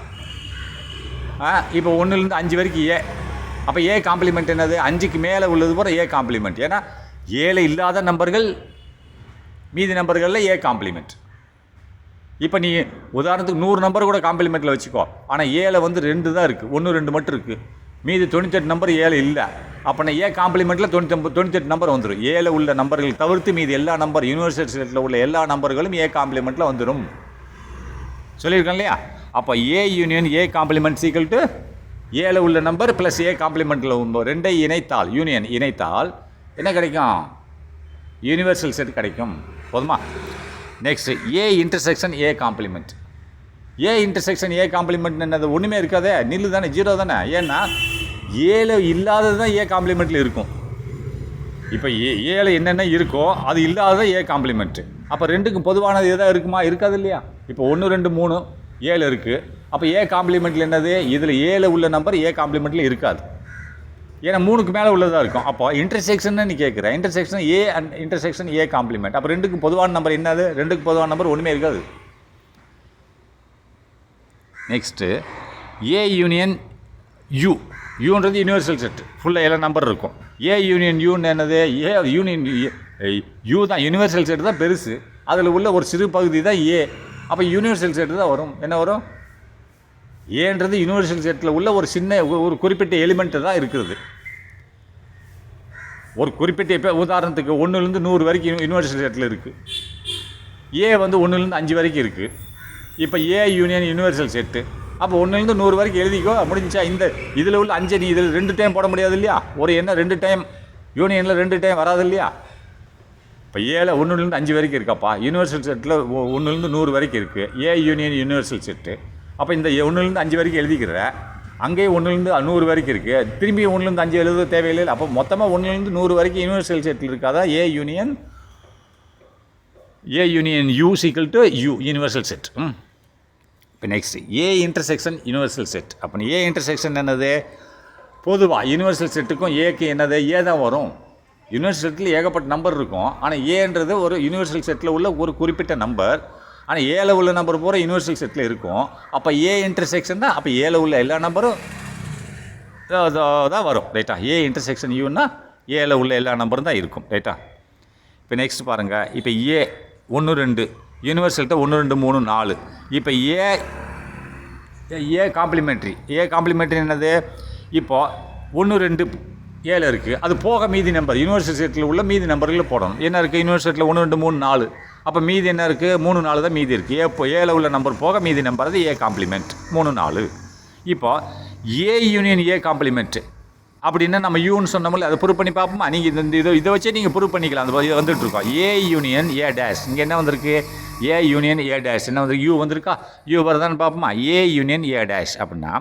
இப்போ 1லேருந்து 5 வரைக்கும் ஏ. அப்போ ஏ காம்ப்ளிமெண்ட் என்னது? 5க்கு மேலே உள்ளது போகிற ஏ காம்ப்ளிமெண்ட். ஏன்னா ஏல இல்லாத நம்பர்கள் மீதி நம்பர்களில் ஏ காம்ப்ளிமெண்ட். இப்போ நீ உதாரணத்துக்கு 100 நம்பர் கூட காம்ப்ளிமெண்ட்டில் வச்சுக்கோ, ஆனால் ஏல வந்து 2 தான் இருக்குது, 1 2 மட்டும் இருக்குது, மீதி 98 நம்பர் ஏல இல்லை. அப்போ ஏ காம்ப்ளிமெண்ட்டில் 98 நம்பர் வந்துடும். ஏல உள்ள நம்பர்கள் தவிர்த்து மீதி எல்லா நம்பர் யூனிவர்சல் செட்டில் உள்ள எல்லா நம்பர்களும் ஏ காம்ப்ளிமெண்ட்டில் வந்துடும். சொல்லியிருக்கேன் இல்லையா? அப்போ A union A complement is equal to ஏல உள்ள நம்பர் ப்ளஸ் ஏ காம்ப்ளிமெண்ட்டில் ரெண்டை இணைத்தால், யூனியன் இணைத்தால் என்ன கிடைக்கும்? யூனிவர்சல் செட் கிடைக்கும். போதுமா? Next, A intersection A complement. A intersection A complement என்னது? ஒன்றுமே இருக்காதே, நில்லு தானே, ஜீரோ தானே. ஏன்னா ஏல இல்லாதது தான் ஏ காம்ப்ளிமெண்ட்டில் இருக்கும். இப்போ ஏல என்னென்ன இருக்கோ அது இல்லாததான் ஏ காம்ப்ளிமெண்ட்டு. அப்போ ரெண்டுக்கும் பொதுவானது எதாவது இருக்குமா? இருக்காது இல்லையா? இப்போ 1 2 3 ஏல இருக்குது. அப்போ ஏ காம்ப்ளிமெண்ட்டில் என்னது? இதில் ஏல உள்ள நம்பர் ஏ காம்ப்ளிமெண்ட்டில் இருக்காது, ஏன்னா 3க்கு மேலே உள்ளதாக இருக்கும். அப்போ இன்டர்செக்ஷன் நீ கேட்குற, intersection A and intersection A complement. அப்போ ரெண்டுக்கும் பொதுவான நம்பர் என்னது? ரெண்டுக்கு பொதுவான நம்பர் ஒன்றுமே இருக்காது. Next, A union U. யூன்றது யூனிவர்சல் செட், ஃபுல்லாக எல்லா நம்பர் இருக்கும். ஏ யூனியன் யூன்னு என்னது? ஏ யூனியன் யூ தான் யூனிவர்சல் செட் தான் பெருசு, அதில் உள்ள ஒரு சிறு பகுதி தான் ஏ. அப்போ யூனிவர்சல் செட்டு தான் வரும். என்ன வரும்? ஏன்றது யூனிவர்சல் செட்டில் உள்ள ஒரு சின்ன ஒரு குறிப்பிட்ட எலிமெண்ட்டு தான் இருக்கிறது. ஒரு குறிப்பிட்ட, இப்போ உதாரணத்துக்கு 1லேருந்து 100 வரைக்கும் யூனிவர்சல் செட்டில் இருக்குது. ஏ வந்து 1லேருந்து 5 வரைக்கும் இருக்குது. இப்போ ஏ யூனியன் யூனிவர்சல் செட்டு. அப்போ 1லேருந்து 100 வரைக்கும் எழுதிக்கோ, முடிஞ்சா. இந்த இதில் உள்ள 5 நீ இதில் 2 டைம் போட முடியாது இல்லையா? ஒரு என்ன 2 டைம் யூனியனில் 2 டைம் வராது இல்லையா? இப்போ ஏல 1லேருந்து 5 வரைக்கும் இருக்காப்பா. யூனிவர்சல் செட்டில் 1லேருந்து 100 வரைக்கும் இருக்குது ஏ யூனியன் யூனிவர்சல் செட்டு. அப்போ இந்த 1லேருந்து 5 வரைக்கும் எழுதிக்கிற, அங்கேயே 1லேருந்து 100 வரைக்கும் இருக்குது, திரும்பி 1லேருந்து 5 எழுத தேவையில்லை. அப்போ மொத்தமாக 1லேருந்து 100 வரைக்கும் யூனிவர்சல் செட்டில் இருக்காதான் A union U is equal to U universal set. இப்போ next, A intersection universal set. அப்போ ஏ இன்டர்செக்ஷன் என்னது? பொதுவாக யூனிவர்சல் செட்டுக்கும் ஏக்கு என்னது? ஏ தான் வரும். யூனிவர்சல் செட்டில் ஏகப்பட்ட நம்பர் இருக்கும், ஆனால் ஏன்றது ஒரு யூனிவர்சல் செட்டில் உள்ள ஒரு குறிப்பிட்ட நம்பர். ஆனால் ஏல உள்ள நம்பர் பூரா யூனிவர்சல் செட்டில் இருக்கும். அப்போ ஏ இன்டர்செக்ஷன் தான், அப்போ ஏல உள்ள எல்லா நம்பரும் தான் வரும். ரைட்டா, ஏ இன்டர்செக்ஷன் யூன்னா ஏல உள்ள எல்லா நம்பரும் தான் இருக்கும். ரைட்டா, இப்போ நெக்ஸ்ட் பாருங்கள். இப்போ ஏ 1 2 யூனிவர்சல்கிட்ட 1 2 3 4. இப்போ ஏ காம்ப்ளிமெண்ட்ரி என்னது? இப்போது 1 2 ஏல இருக்குது, அது போக மீதி நம்பர் யூனிவர்சல் செட்டில் உள்ள மீதி நம்பர்களில் போடணும். என்ன இருக்குது? Universal settle 1 2 3 4. அப்போ மீதி என்ன இருக்குது? 3 4 தான் மீதி இருக்குது. ஏல உள்ள நம்பர் போக மீதி நம்பர் அது ஏ காம்ப்ளிமெண்ட் 3 4. இப்போ ஏ யூனியன் ஏ காம்ப்ளிமெண்ட் அப்படின்னா நம்ம யூன்னு சொன்னோம்ல, அதை ப்ரூவ் பண்ணி பார்ப்போமா? நீங்கள் இதை வச்சே நீங்கள் ப்ரூவ் பண்ணிக்கலாம். அந்த வந்துட்டுருக்கோம் ஏ யூனியன் ஏ டேஷ். இங்கே என்ன வந்திருக்கு? ஏ யூனியன் ஏ டேஷ். என்ன வந்திருக்கு? யூ வந்திருக்கா? யூ வருதான்னு பார்ப்போமா? ஏ யூனியன் ஏ டேஷ் அப்படின்னா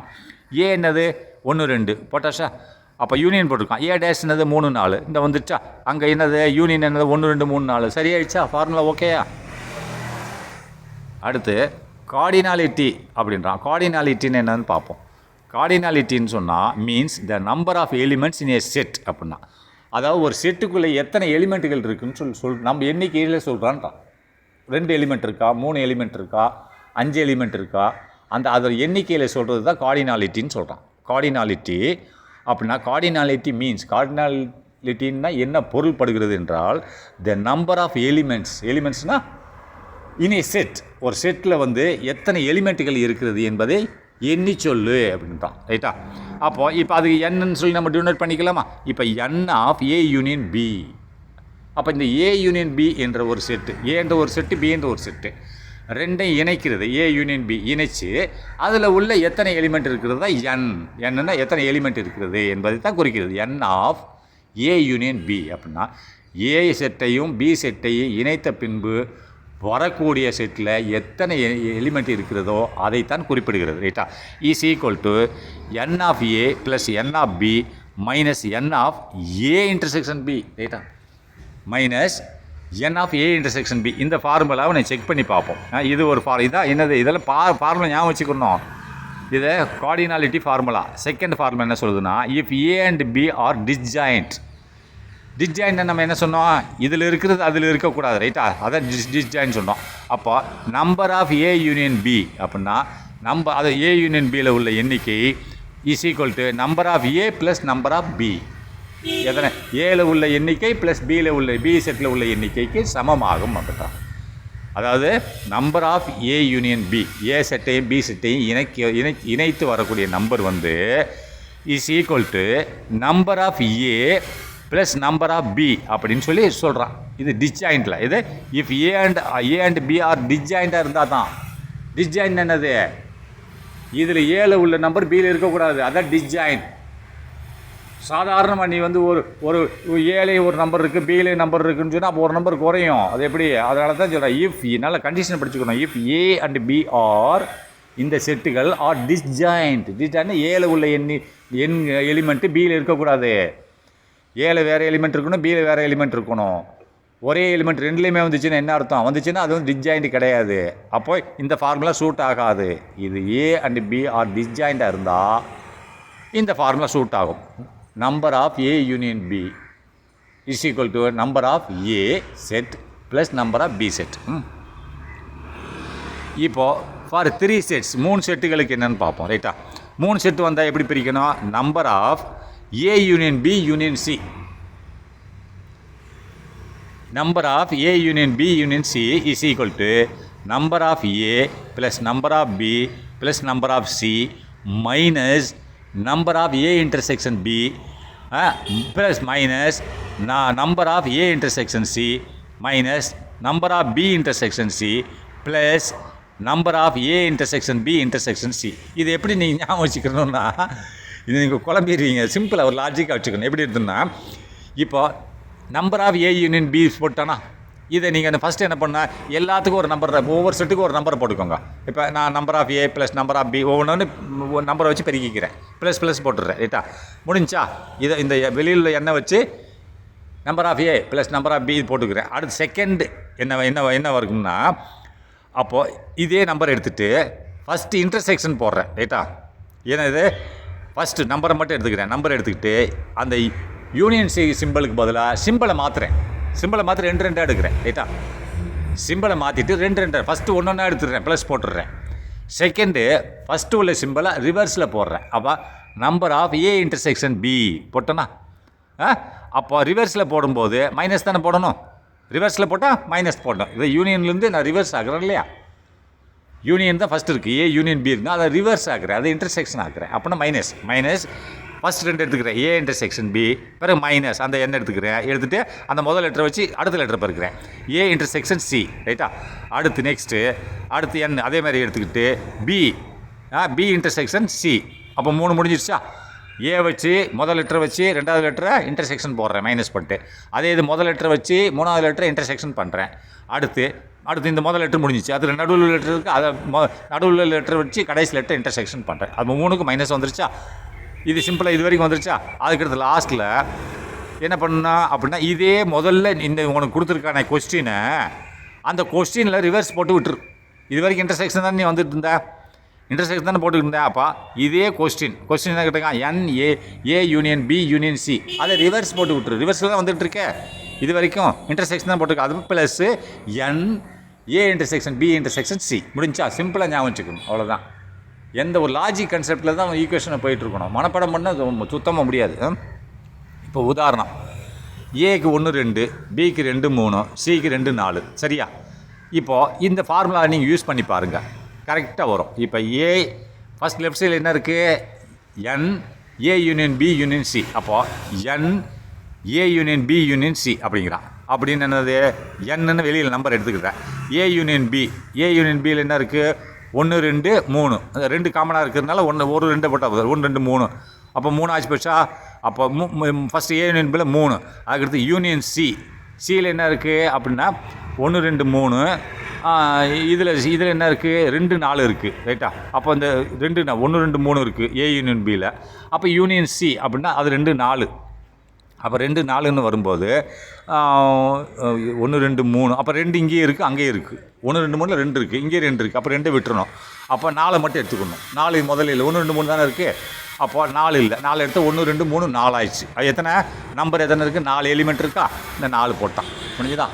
ஏ என்னது? 1 2 போட்டாச்சா? அப்போ யூனியன் போட்டிருக்கான். ஏ டேஷ் என்னது? 3 4. இந்த வந்துச்சா? அங்கே என்னது? யூனியன் என்னது? 1 2 3 4. சரியாயிடுச்சா? ஃபார்முலா ஓகேயா? அடுத்து கார்டினாலிட்டி அப்படின்றான். கார்டினாலிட்டின்னு என்னன்னு பார்ப்போம். கார்டினாலிட்டின்னு சொன்னால் means the number of elements in A set அப்படின்னா, அதாவது ஒரு செட்டுக்குள்ளே எத்தனை எலிமெண்ட்டுகள் இருக்குதுன்னு நம்ம எண்ணிக்கையில் சொல்கிறான்றான். 2 எலிமெண்ட் இருக்கா, 3 எலிமெண்ட் இருக்கா, 5 எலிமெண்ட் இருக்கா, அதோட எண்ணிக்கையில் சொல்கிறது தான் கார்டினாலிட்டின்னு சொல்கிறான். கார்டினாலிட்டி அப்படின்னா, கார்டினாலிட்டி மீன்ஸ், கார்டினாலிட்டின்னா என்ன பொருள்படுகிறது என்றால், த நம்பர் ஆஃப் எலிமெண்ட்ஸ்னால் இன் ஏ செட், ஒரு செட்டில் வந்து எத்தனை எலிமெண்ட்டுகள் இருக்கிறது என்பதை எண்ணி சொல்லு அப்படின்றான். ரைட்டா? அப்போது இப்போ அது என்னன்னு சொல்லி நம்ம டினோட் பண்ணிக்கலாமா? இப்போ என் ஆஃப் ஏ யூனியன் பி. அப்போ இந்த ஏ யூனியன் பி என்ற ஒரு செட்டு, ஏ என்ற ஒரு செட்டு, பி என்ற ஒரு செட்டு, ரெண்டையும் இணைக்கிறது. ஏ யூனியன் பி இணைச்சு அதில் உள்ள எத்தனை எலிமெண்ட் இருக்கிறது தான் என்னன்னா எத்தனை எலிமெண்ட் இருக்கிறது என்பதை தான் குறிக்கிறது. என் ஆஃப் ஏ யூனியன் பி அப்படின்னா ஏ செட்டையும் பி செட்டையும் இணைத்த பின்பு வரக்கூடிய செட்டில் எத்தனை எலிமெண்ட் இருக்கிறதோ அதைத்தான் குறிப்பிடுகிறது. ரைட்டா? Is equal to n of A plus n of B minus n of A intersection B. ரைட்டா? Minus n of A intersection B. இந்த ஃபார்முலாவை நான் செக் பண்ணி பார்ப்போம். இது ஒரு இதான் என்னது, இதெல்லாம் ஃபார்முலா ஞாபகம் வச்சுக்கணும். இதை கார்டினாலிட்டி ஃபார்முலா. செகண்ட் ஃபார்முலா என்ன சொல்லுதுன்னா, if A and B are disjoint. Disjoint நம்ம என்ன சொன்னோம், இதில் இருக்கிறது அதில் இருக்கக்கூடாது. ரைட்டா? அதான் டிஸ்ஜாயிண்ட் சொன்னோம். அப்போ number of A union B அப்படின்னா அது ஏ யூனியன் பியில் உள்ள எண்ணிக்கை is equal to number of A plus number of B. எத்தனை ஏல உள்ள எண்ணிக்கை ப்ளஸ் பியில் உள்ள பி செட்டில் உள்ள எண்ணிக்கைக்கு சமமாகும் அப்படின்றான். அதாவது number of A union B, A செட்டையும் பி செட்டையும் இணைத்து வரக்கூடிய நம்பர் வந்து is equal to number of A plus number of B அப்படின்னு சொல்லி சொல்கிறான். இது டிஸ்ஜாயிண்டில். இது if A and B are டிஸ்ஜாயிண்டாக இருந்தால் தான். டிஸ்ஜாயிண்ட் என்னது, இதில் ஏல உள்ள நம்பர் பியில் இருக்கக்கூடாது. அதான் டிஸ்ஜாயிண்ட். சாதாரணமாக நீ வந்து ஒரு ஏழை ஒரு நம்பர் இருக்குது, பியிலே நம்பர் இருக்குன்னு சொன்னால் அப்போ ஒரு நம்பர் குறையும். அது எப்படி, அதனால தான் சொல்கிறேன் இஃப். நல்ல கண்டிஷன் படிச்சுக்கணும். If A and B are, இந்த செட்டுகள் ஆர் டிஸ்ஜாயிண்ட். டிஸ்ஜாயிண்ட் ஏல உள்ள எண் எலிமெண்ட்டு பியில் இருக்கக்கூடாது. ஏல வேறு எலிமெண்ட் இருக்கணும், பியில் வேறு எலிமெண்ட் இருக்கணும். ஒரே எலிமெண்ட் ரெண்டுலேயுமே வந்துச்சுன்னா என்ன அர்த்தம், வந்துச்சுன்னா அது வந்து டிஸ்ஜாயிண்ட் கிடையாது. அப்போ இந்த ஃபார்முலா சூட் ஆகாது. இது ஏ அண்ட் பி ஆர் டிஸ்ஜாயிண்டாக இருந்தால் இந்த ஃபார்முலா சூட் ஆகும். Number of A union B is equal to number of A set plus number of B set. இப்போது ஃபார் 3 செட்ஸ், 3 செட்டுகளுக்கு என்னென்னு பார்ப்போம். ரைட்டா? 3 செட்டு வந்தால் எப்படி பிரிக்கணும், number of A union B union C. Number of A union B union C is equal to number of A plus number of B plus number of C minus number of A intersection B plus minus number of A intersection C minus number of B intersection C plus number of A intersection B intersection C. இது எப்படி நீங்கள் ஞாபகம் வச்சுக்கணும்னா, இது நீங்கள் குழம்பிடுவீங்க. சிம்பிளாக ஒரு லாஜிக்காக வச்சுக்கணும். எப்படி இருக்குன்னா, இப்போ number of A union B போட்டானா, இதை நீங்கள் ஃபஸ்ட்டு என்ன பண்ணால் எல்லாத்துக்கும் ஒரு நம்பர், ஒவ்வொரு செட்டுக்கும் ஒரு நம்பரை போட்டுக்கோங்க. இப்போ நான் number of A plus number of B ஒவ்வொன்று நம்பரை வச்சு பெருக்கிக்கிறேன், ப்ளஸ் போட்டுடுறேன். ரைட்டா? முடிஞ்சா இதை இந்த வெளியில் எண்ணெய் வச்சு number of A plus number of B போட்டுக்கிறேன். அடுத்து செகண்ட் என்ன வரும்னா, அப்போது இதே நம்பர் எடுத்துகிட்டு ஃபஸ்ட்டு இன்டர்செக்ஷன் போடுறேன். ரைட்டா? ஏன்னா இது ஃபஸ்ட்டு நம்பரை மட்டும் எடுத்துக்கிறேன். நம்பரை எடுத்துக்கிட்டு அந்த யூனியன் சிம்பிளுக்கு பதிலாக சிம்பிளை மாற்றுறேன். சிம்பிளை மாற்றி 2 எடுக்கிறேன். ரைட்டா? சிம்பிளை மாற்றிட்டு 2 ஃபஸ்ட்டு ஒன்றா எடுத்துடுறேன், ப்ளஸ் போட்டுடுறேன். செகண்டு ஃபஸ்ட்டு உள்ள சிம்பிளை ரிவர்ஸில் போடுறேன். அப்போ number of A intersection B போட்டோன்னா, அப்போ ரிவர்ஸில் போடும்போது மைனஸ் தானே போடணும். ரிவர்ஸில் போட்டால் மைனஸ் போடணும். இதை யூனியன்லேருந்து நான் ரிவர்ஸ் ஆகிறேன் இல்லையா? யூனியன் தான் ஃபஸ்ட்டு இருக்குது, ஏ யூனியன் பி இருக்குங்க, அதை ரிவர்ஸ் ஆக்குறேன், அதை இன்டர்செக்ஷன் ஆக்குறேன். அப்படின்னா மைனஸ் ஃபஸ்ட் 2 எடுத்துக்கிறேன், ஏ இன்டர்செக்ஷன் பி, பிறகு மைனஸ் அந்த எண்ணெய் எடுத்துகிட்டு அந்த முதல் லெட்டரை வச்சு அடுத்த லெட்டரை பெருக்கிறேன், ஏ இன்டர்செக்ஷன் சி. ரைட்டா? அடுத்து என் அதே மாதிரி எடுத்துக்கிட்டு பி இன்டர்செக்ஷன் சி. அப்போ 3 முடிஞ்சிடுச்சா? ஏ வச்சு முதல் லெட்டரை வச்சு 2வது லெட்டரை இன்டர்செக்ஷன் போடுறேன், மைனஸ் பண்ணிட்டு. அதே இது முதல் லெட்டரை வச்சு 3வது லெட்டரை இன்டர்செக்ஷன் பண்ணுறேன். அடுத்து இந்த முதல் லெட்டர் முடிஞ்சிச்சு, அது நடுவில் லெட்டர் இருக்குது, அதை நடுவில் லெட்டர் வச்சு கடைசி லெட்டர் இன்டர்செக்ஷன் பண்ணுறேன். அது 3க்கும் மைனஸ் வந்துருச்சா? இது சிம்பிளாக இது வரைக்கும் வந்துருச்சா? அதுக்கடுத்து லாஸ்ட்டில் என்ன பண்ணா அப்படின்னா, இதே முதல்ல இந்த உனக்கு கொடுத்துருக்கான கொஸ்டினை அந்த கொஸ்டினில் ரிவர்ஸ் போட்டு விட்டுரு. இது வரைக்கும் இன்டர்செக்ஷன் தான் நீ வந்துட்டு இருந்த, இன்டர்செக்ஷன் தானே போட்டுக்கிட்டு இருந்தேன். அப்போ இதே கொஸ்டின் என்ன கேட்டாங்க, A union B union C, அதை ரிவர்ஸ் போட்டு விட்டுரு. ரிவர்ஸில் தான் வந்துட்டு இருக்கேன், இது வரைக்கும் இன்டர்செக்ஷன் தான் போட்டுருக்கேன். அது plus A intersection B intersection C. முடிஞ்சா? சிம்பிளாக ஞாபகம் வச்சுக்கணும், அவ்வளோதான். எந்த ஒரு லாஜிக் கன்செப்டில் தான் ஈக்குவேஷனை போயிட்டுருக்கணும். மனப்படம் பண்ணால் சுத்தமாக முடியாது. இப்போ உதாரணம், ஏக்கு 1 2, பிக்கு 2 3, சிக்கு 2 4. சரியா? இப்போது இந்த ஃபார்முலா நீங்கள் யூஸ் பண்ணி பாருங்கள், கரெக்டாக வரும். இப்போ ஏ ஃபஸ்ட் லெஃப்ட் சைடில் என்ன இருக்குது, n A union B union C. அப்போது n A union B union C அப்படிங்கிறான். அப்படின்னு என்னது, என்னன்னு வெளியில் நம்பர் எடுத்துக்கிறேன். ஏ யூனியன் பியில் என்ன இருக்குது, 1 2 3, 2 காமனாக இருக்கிறதுனால ஒரு 2 போட்டால் 1 2 3. அப்போ 3 ஆச்சு போச்சா? அப்போ ஃபஸ்ட்டு ஏ யூனியன் பியில் 3, அதுக்கடுத்து யூனியன் சியில் என்ன இருக்குது அப்படின்னா 1 2 3, இதில் என்ன இருக்குது, 2 4 இருக்குது ரைட்டா. அப்போ இந்த 2 1 2 3 இருக்குது ஏ யூனியன் பியில். அப்போ யூனியன் சி அப்படின்னா அது 2 4. அப்போ 2 4ன்னு வரும்போது 1 2 3, அப்போ 2 இங்கேயே இருக்குது அங்கேயே இருக்குது. 1 2 3 2 இருக்குது, இங்கேயே 2 இருக்குது. அப்போ 2 விட்டுறணும். அப்போ 4 மட்டும் எடுத்துக்கணும். 4 முதல்ல இல்லை, 1 2 3 தானே இருக்குது. அப்போ 4 இல்லை, 4 எடுத்து 1 2 3 4 ஆயிடுச்சு. அது எத்தனை நம்பர் எத்தனை இருக்குது, 4 எலிமெண்ட் இருக்கா, இந்த 4 போட்டான். முடிஞ்சுதான்.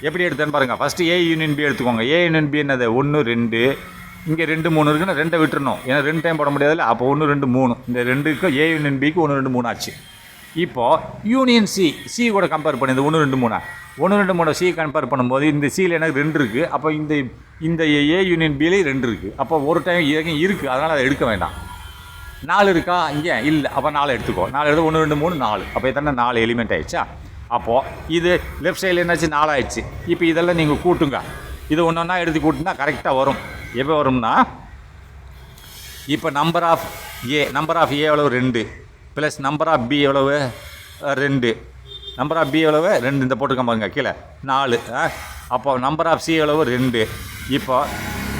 எப்படி எடுத்தேன்னு பாருங்கள். ஃபஸ்ட்டு ஏ யூனியன் பி எடுத்துக்கோங்க. ஏ யூனியன் பி என்னது 1 2, இங்கே 2 3 இருக்குன்னா 2 விட்டுறணும். ஏன்னா 2 டைம் போட முடியாதுல்ல. அப்போ 1 2 3, இந்த 2க்கு ஏ யூனியன் பிக்கு 1 2 3 ஆச்சு. இப்போது யூனியன் சி கூட கம்பேர் பண்ணி இந்த 1 2 3 1 2 3 சி கம்பேர் பண்ணும்போது இந்த சியில் எனக்கு 2 இருக்குது. அப்போ இந்த ஏ யூனியன் பிலேயும் 2 இருக்குது. அப்போ ஒரு டைம் இருக்குது, அதனால் அதை எடுக்க வேண்டாம். 4 இருக்கா இங்கே இல்லை, அப்போ 4 எடுத்துக்கோ. 4 எடுத்து 1 2 3 4, அப்போ எத்தனை 4 எலிமெண்ட் ஆயிடுச்சா. அப்போது இது லெஃப்ட் சைடில் என்னாச்சு 4 ஆயிடுச்சு. இப்போ இதெல்லாம் நீங்கள் கூட்டுங்க. இது ஒன்று ஒன்றா எடுத்து கூட்டினா கரெக்டாக வரும். எப்போ வரும்னா, இப்போ நம்பர் ஆஃப் ஏ எவ்வளவு 2 ப்ளஸ் நம்பர் ஆஃப் பி எவ்வளவு 2, நம்பர் ஆஃப் பி எவ்வளவு 2, இந்த போட்டுக்க பாருங்க கீழே 4. அப்போ நம்பர் ஆஃப் சி எவ்வளவு 2. இப்போ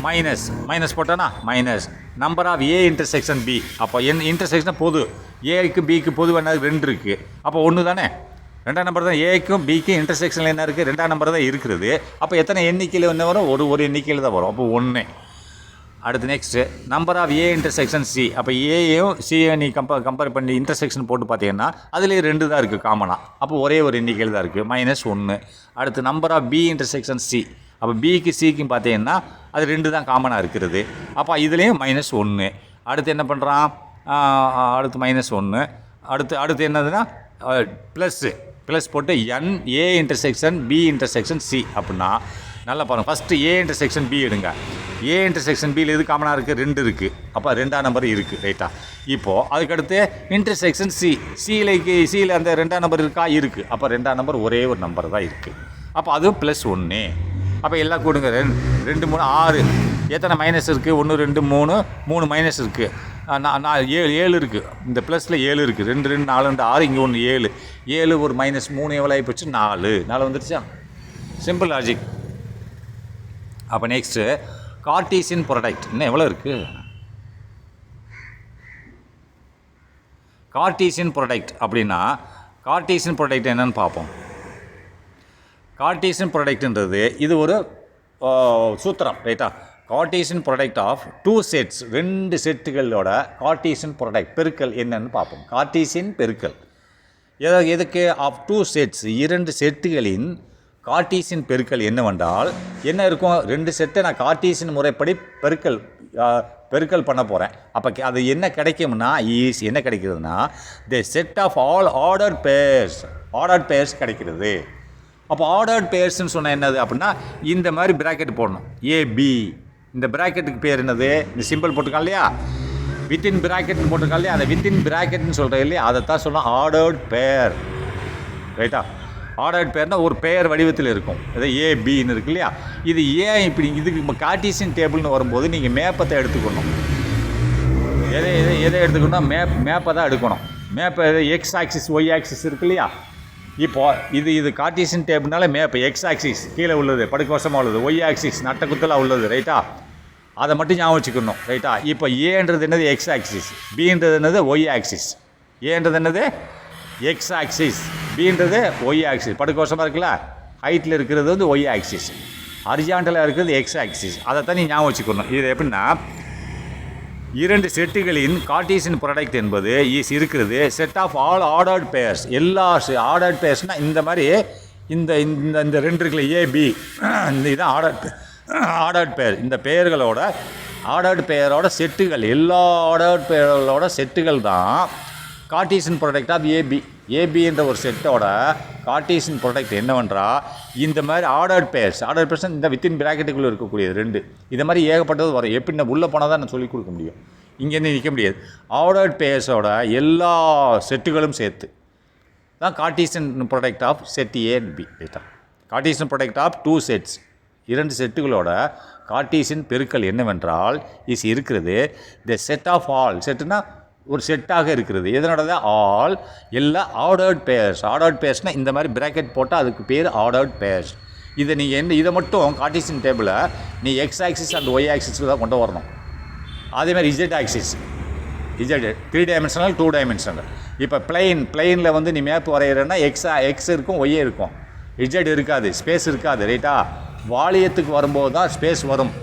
மைனஸ் போட்டோன்னா minus number of A intersection B. அப்போ இன்டர்செக்ஷன் பொது, ஏக்கு பிக்கு பொது வேணாது 2 இருக்குது. அப்போ 1 தானே, 2ஆம் நம்பர் தான். ஏக்கும் பிக்கும் இன்டர்செக்ஷனில் என்ன இருக்குது, 2ஆம் நம்பர் தான் இருக்கிறது. அப்போ எத்தனை எண்ணிக்கையில் என்ன வரும், ஒரு எண்ணிக்கையில் தான் வரும். அப்போ 1. அடுத்து next number of A intersection C. அப்போ ஏயும் சியும் நீ கம்பேர் பண்ணி இன்டர்செக்ஷன் போட்டு பார்த்தீங்கன்னா அதுலேயே 2 தான் இருக்குது காமனாக. அப்போ ஒரே ஒரு எண்ணிக்கையில் தான் இருக்குது, -1. அடுத்து number of B intersection C. அப்போ பிக்கு சிக்கும் பார்த்தீங்கன்னா அது 2 தான் காமனாக இருக்கிறது. அப்போ இதுலேயும் -1. அடுத்து என்ன பண்ணுறான், அடுத்து -1. அடுத்து என்னதுன்னா ப்ளஸ் போட்டு A intersection B intersection C. அப்படின்னா நல்லா பாருங்கள். ஃபஸ்ட்டு ஏ இன்டர்செக்ஷன் பி எடுங்க. ஏ இன்டர்செக்ஷன் பியில் எது காமனாக இருக்குது, 2 இருக்குது. அப்போ 2ஆம் நம்பர் இருக்குது ரைட்டா. இப்போது அதுக்கடுத்து இன்டர்செக்ஷன் சியில் அந்த 2ஆம் நம்பர் இருக்கா, இருக்குது. அப்போ 2ஆம் நம்பர் ஒரே ஒரு நம்பர் தான் இருக்குது. அப்போ அதுவும் +1. அப்போ எல்லாம் கூடுங்க. 2 3 6. எத்தனை மைனஸ் இருக்குது, 1 2 3 மைனஸ் இருக்குது. 7 இருக்குது. இந்த ப்ளஸில் 7 இருக்குது. 2 2 4 2 6, இங்கே 1 7 ஒரு -3 எவ்வளோ ஆகி போச்சு, 4 வந்துடுச்சா. Simple logic. அப்போ நெக்ஸ்ட்டு கார்ட்டீசியன் ப்ராடக்ட் இன்னும் எவ்வளோ இருக்குது. கார்ட்டீசியன் ப்ராடக்ட் அப்படின்னா கார்ட்டீசியன் ப்ராடக்ட் என்னன்னு பார்ப்போம். கார்ட்டீசியன் ப்ராடக்ட்ன்றது இது ஒரு சூத்திரம் ரைட்டா. கார்ட்டீசியன் ப்ராடக்ட் ஆஃப் 2 செட்ஸ், 2 செட்டுகளோட கார்ட்டீசியன் ப்ராடக்ட் பெருக்கல் என்னன்னு பார்ப்போம். கார்ட்டீசியன் பெருக்கல் எதுக்கு, ஆஃப் 2 செட்ஸ், 2 செட்டுகளின் கார்ட்டீசியன் பெருக்கல் என்னவென்றால் என்ன இருக்கும், 2 செட்டை நான் கார்ட்டீசியன் முறைப்படி பெருக்கல் பண்ண போகிறேன். அப்போ அது என்ன கிடைக்கும்னா என்ன கிடைக்கிறதுனா the set of all ordered pairs கிடைக்கிறது. அப்போ ஆர்டர்ட் பேர்ஸ்ன்னு சொன்னால் என்னது அப்படின்னா இந்த மாதிரி ப்ராக்கெட் போடணும், ஏபி. இந்த ப்ராக்கெட்டுக்கு பேர் என்னது, இந்த சிம்பிள் போட்டுருக்கான் இல்லையா, வித்தின் ப்ராக்கெட்னு போட்டிருக்கான் இல்லையா, அந்த வித்தின் ப்ராக்கெட்னு சொல்கிறேன் இல்லையா, அதை தான் சொல்லணும் ஆர்டர்ட் பேர் ரைட்டா. ஆர்டர்ட் பேர்னால் ஒரு பெயர் வடிவத்தில் இருக்கும். இது ஏபின்னு இருக்கு இல்லையா. இது ஏன் இப்படி இதுக்கு கார்ட்டீசியன் டேபிள்னு வரும்போது நீங்கள் மேப்பத்தை எடுத்துக்கணும். எதை எடுத்துக்கணும், மேப்பை தான் எடுக்கணும். மேப்பை எக்ஸ் ஆக்சிஸ் ஒய் ஆக்சிஸ் இருக்கு இல்லையா. இப்போது இது கார்ட்டீசியன் டேபிள்னால மேப் எக்ஸ் ஆக்சிஸ் கீழே உள்ளது, படுக்க வசமாக உள்ளது, ஒய் ஆக்சிஸ் நட்ட குத்தலாக உள்ளது ரைட்டா. அதை மட்டும் ஞாபகம் வச்சுக்கணும் ரைட்டா. இப்போ ஏன்றது என்னது எக்ஸ் ஆக்சிஸ், பின்றது என்னது ஒய் ஆக்சிஸ். ஏன்றது என்னது எக்ஸ் ஆக்சிஸ், பின்றது ஒய் ஆக்சிஸ். படுக்க வருஷமாக இருக்குல்ல, ஹைட்டில் இருக்கிறது வந்து ஒய் ஆக்சிஸ், ஹரிசாண்டலாக இருக்கிறது எக்ஸ் ஆக்சிஸ். அதை தான் நீ ஞாபகம் வச்சுக்கணும். இது எப்படின்னா 2 செட்டுகளின் கார்ட்டீசியன் ப்ராடக்ட் என்பது இருக்கிறது set of all ordered pairs. எல்லா ஆர்டர்ட் பேர்ஸ்னால் இந்த மாதிரி இந்த 2 இருக்குல்ல ஏபி, இந்த இதுதான் ஆர்டர்ட் பேர். இந்த பெயர்களோட ஆர்டர்ட் பெயரோட செட்டுகள், எல்லா ஆர்டர்ட் பெயர்களோட செட்டுகள் தான் கார்ட்டீசியன் ப்ராடக்ட் ஆஃப் ஏபி என்ற ஒரு செட்டோட கார்ட்டீசியன் ப்ராடக்ட் என்னவென்றால் இந்த மாதிரி ஆர்டர்ட் பேர்ஸ் இந்த வித்தின் ப்ராக்கெட்டுக்குள்ளே இருக்கக்கூடியது 2. இந்த மாதிரி ஏகப்பட்டது வரும். எப்படி நான் உள்ளே போனால் தான் நான் சொல்லிக் கொடுக்க முடியும், இங்கேருந்து நிற்க முடியாது. ஆர்டர்ட் பேர்ஸோட எல்லா செட்டுகளும் சேர்த்து தான் Cartesian product of set A and B ரைட்டா. கார்ட்டீசியன் ப்ராடக்ட் ஆஃப் 2 செட்ஸ், 2 செட்டுகளோட கார்ட்டீசியன் பெருக்கல் என்னவென்றால் இருக்கிறது த செட் ஆஃப் ஆல். செட்டுனா ஒரு செட்டாக இருக்கிறது. எதனோட ஆல் எல்லா ஆர்டர்ட் பேர்ஸ். ஆர்டர்ட் பேர்ஸ்னால் இந்த மாதிரி ப்ராக்கெட் போட்டால் அதுக்கு பேர் ஆர்டர்ட் பேர்ஸ். இதை மட்டும் கார்ட்டீசியன் டேபிளை நீ எக்ஸ் ஆக்சிஸ் அண்ட் ஒய் ஆக்சிஸில் தான் கொண்டு வரணும். அதேமாதிரி Z axis, Z 3 dimensional 2 dimensional. இப்போ பிளெயினில் வந்து நீ மேப் வரைகிறேன்னா எக்ஸ் இருக்கும், ஒய்யே இருக்கும், இசட் இருக்காது, ஸ்பேஸ் இருக்காது. ரைட்டா? வாலியத்துக்கு வரும்போது தான் ஸ்பேஸ் வரும்.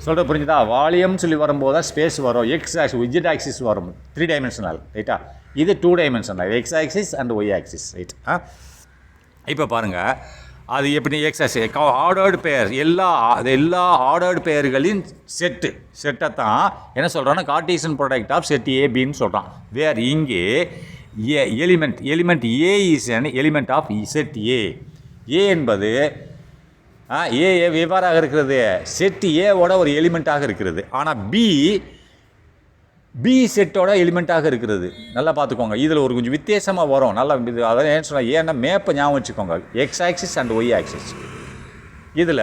சொல்கிற புரிஞ்சுதா? வாலியம்னு சொல்லி வரும்போது தான் ஸ்பேஸ் வரும். எக்ஸ் ஆக்சிஸ் இசட் ஆக்சிஸ் வரும் 3 டைமென்ஷனல். ரைட்டா? இது 2 dimensional, X axis and Y axis. Right? இப்போ பாருங்கள், அது எப்படி எக்ஸ் ஆக்சிஸ் ஆர்டர்டு பெயர், எல்லா ஆர்டர்டு பெயர்களின் செட்டை தான் என்ன சொல்கிறான்னா கார்ட்டீசியன் ப்ராடக்ட் ஆஃப் செட் ஏபின்னு சொல்கிறான். வேர் இங்கே element A is an element of set A. A என்பது ஏ எவ்வாறாக இருக்கிறது? செட் ஏவோட ஒரு எலிமெண்ட்டாக இருக்கிறது. ஆனால் பி செட்டோட எலிமெண்ட்டாக இருக்கிறது. நல்லா பார்த்துக்கோங்க, இதில் ஒரு கொஞ்சம் வித்தியாசமாக வரும். நல்லா இது அதான் ஏன்னு சொன்னால், ஏன்னா மேப்பை ஞாபகம் வச்சுக்கோங்க, X axis and Y axis. இதில்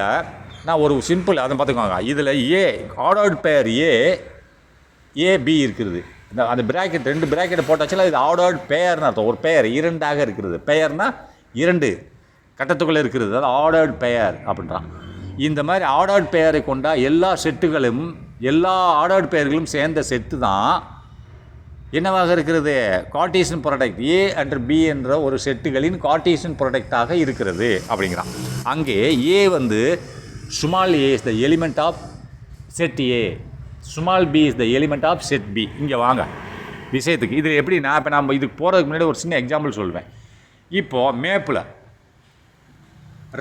நான் ஒரு சிம்பிள் அதை பார்த்துக்கோங்க. இதில் ஆர்டர்டு பெயர் ஏபி இருக்கிறது. அந்த பிராக்கெட் 2 பிராக்கெட் போட்டாச்சுல, இது ஆர்டர்டு பெயர்னு அர்த்தம். ஒரு பெயர் 2ஆக இருக்கிறது. பெயர்னா 2 கட்டத்துக்குள்ளே இருக்கிறது, அது ஆர்டர்டு பெயர் அப்படின்றான். இந்த மாதிரி ஆர்டர்டு பெயரை கொண்ட எல்லா ஆர்டர்டு பெயர்களும் சேர்ந்த செட்டு தான் என்னவாக இருக்கிறது? Cartesian product. A and B என்ற ஒரு செட்டுகளின் கார்ட்டீசியன் ப்ராடக்டாக இருக்கிறது அப்படிங்கிறான். அங்கே ஏ வந்து small A is the element of set A, small B is the element of set B. இங்கே வாங்க விஷயத்துக்கு. இது எப்படின்னா, இப்போ நம்ம இதுக்கு போகிறதுக்கு முன்னாடி ஒரு சின்ன எக்ஸாம்பிள் சொல்லுவேன். இப்போது மேப்பில்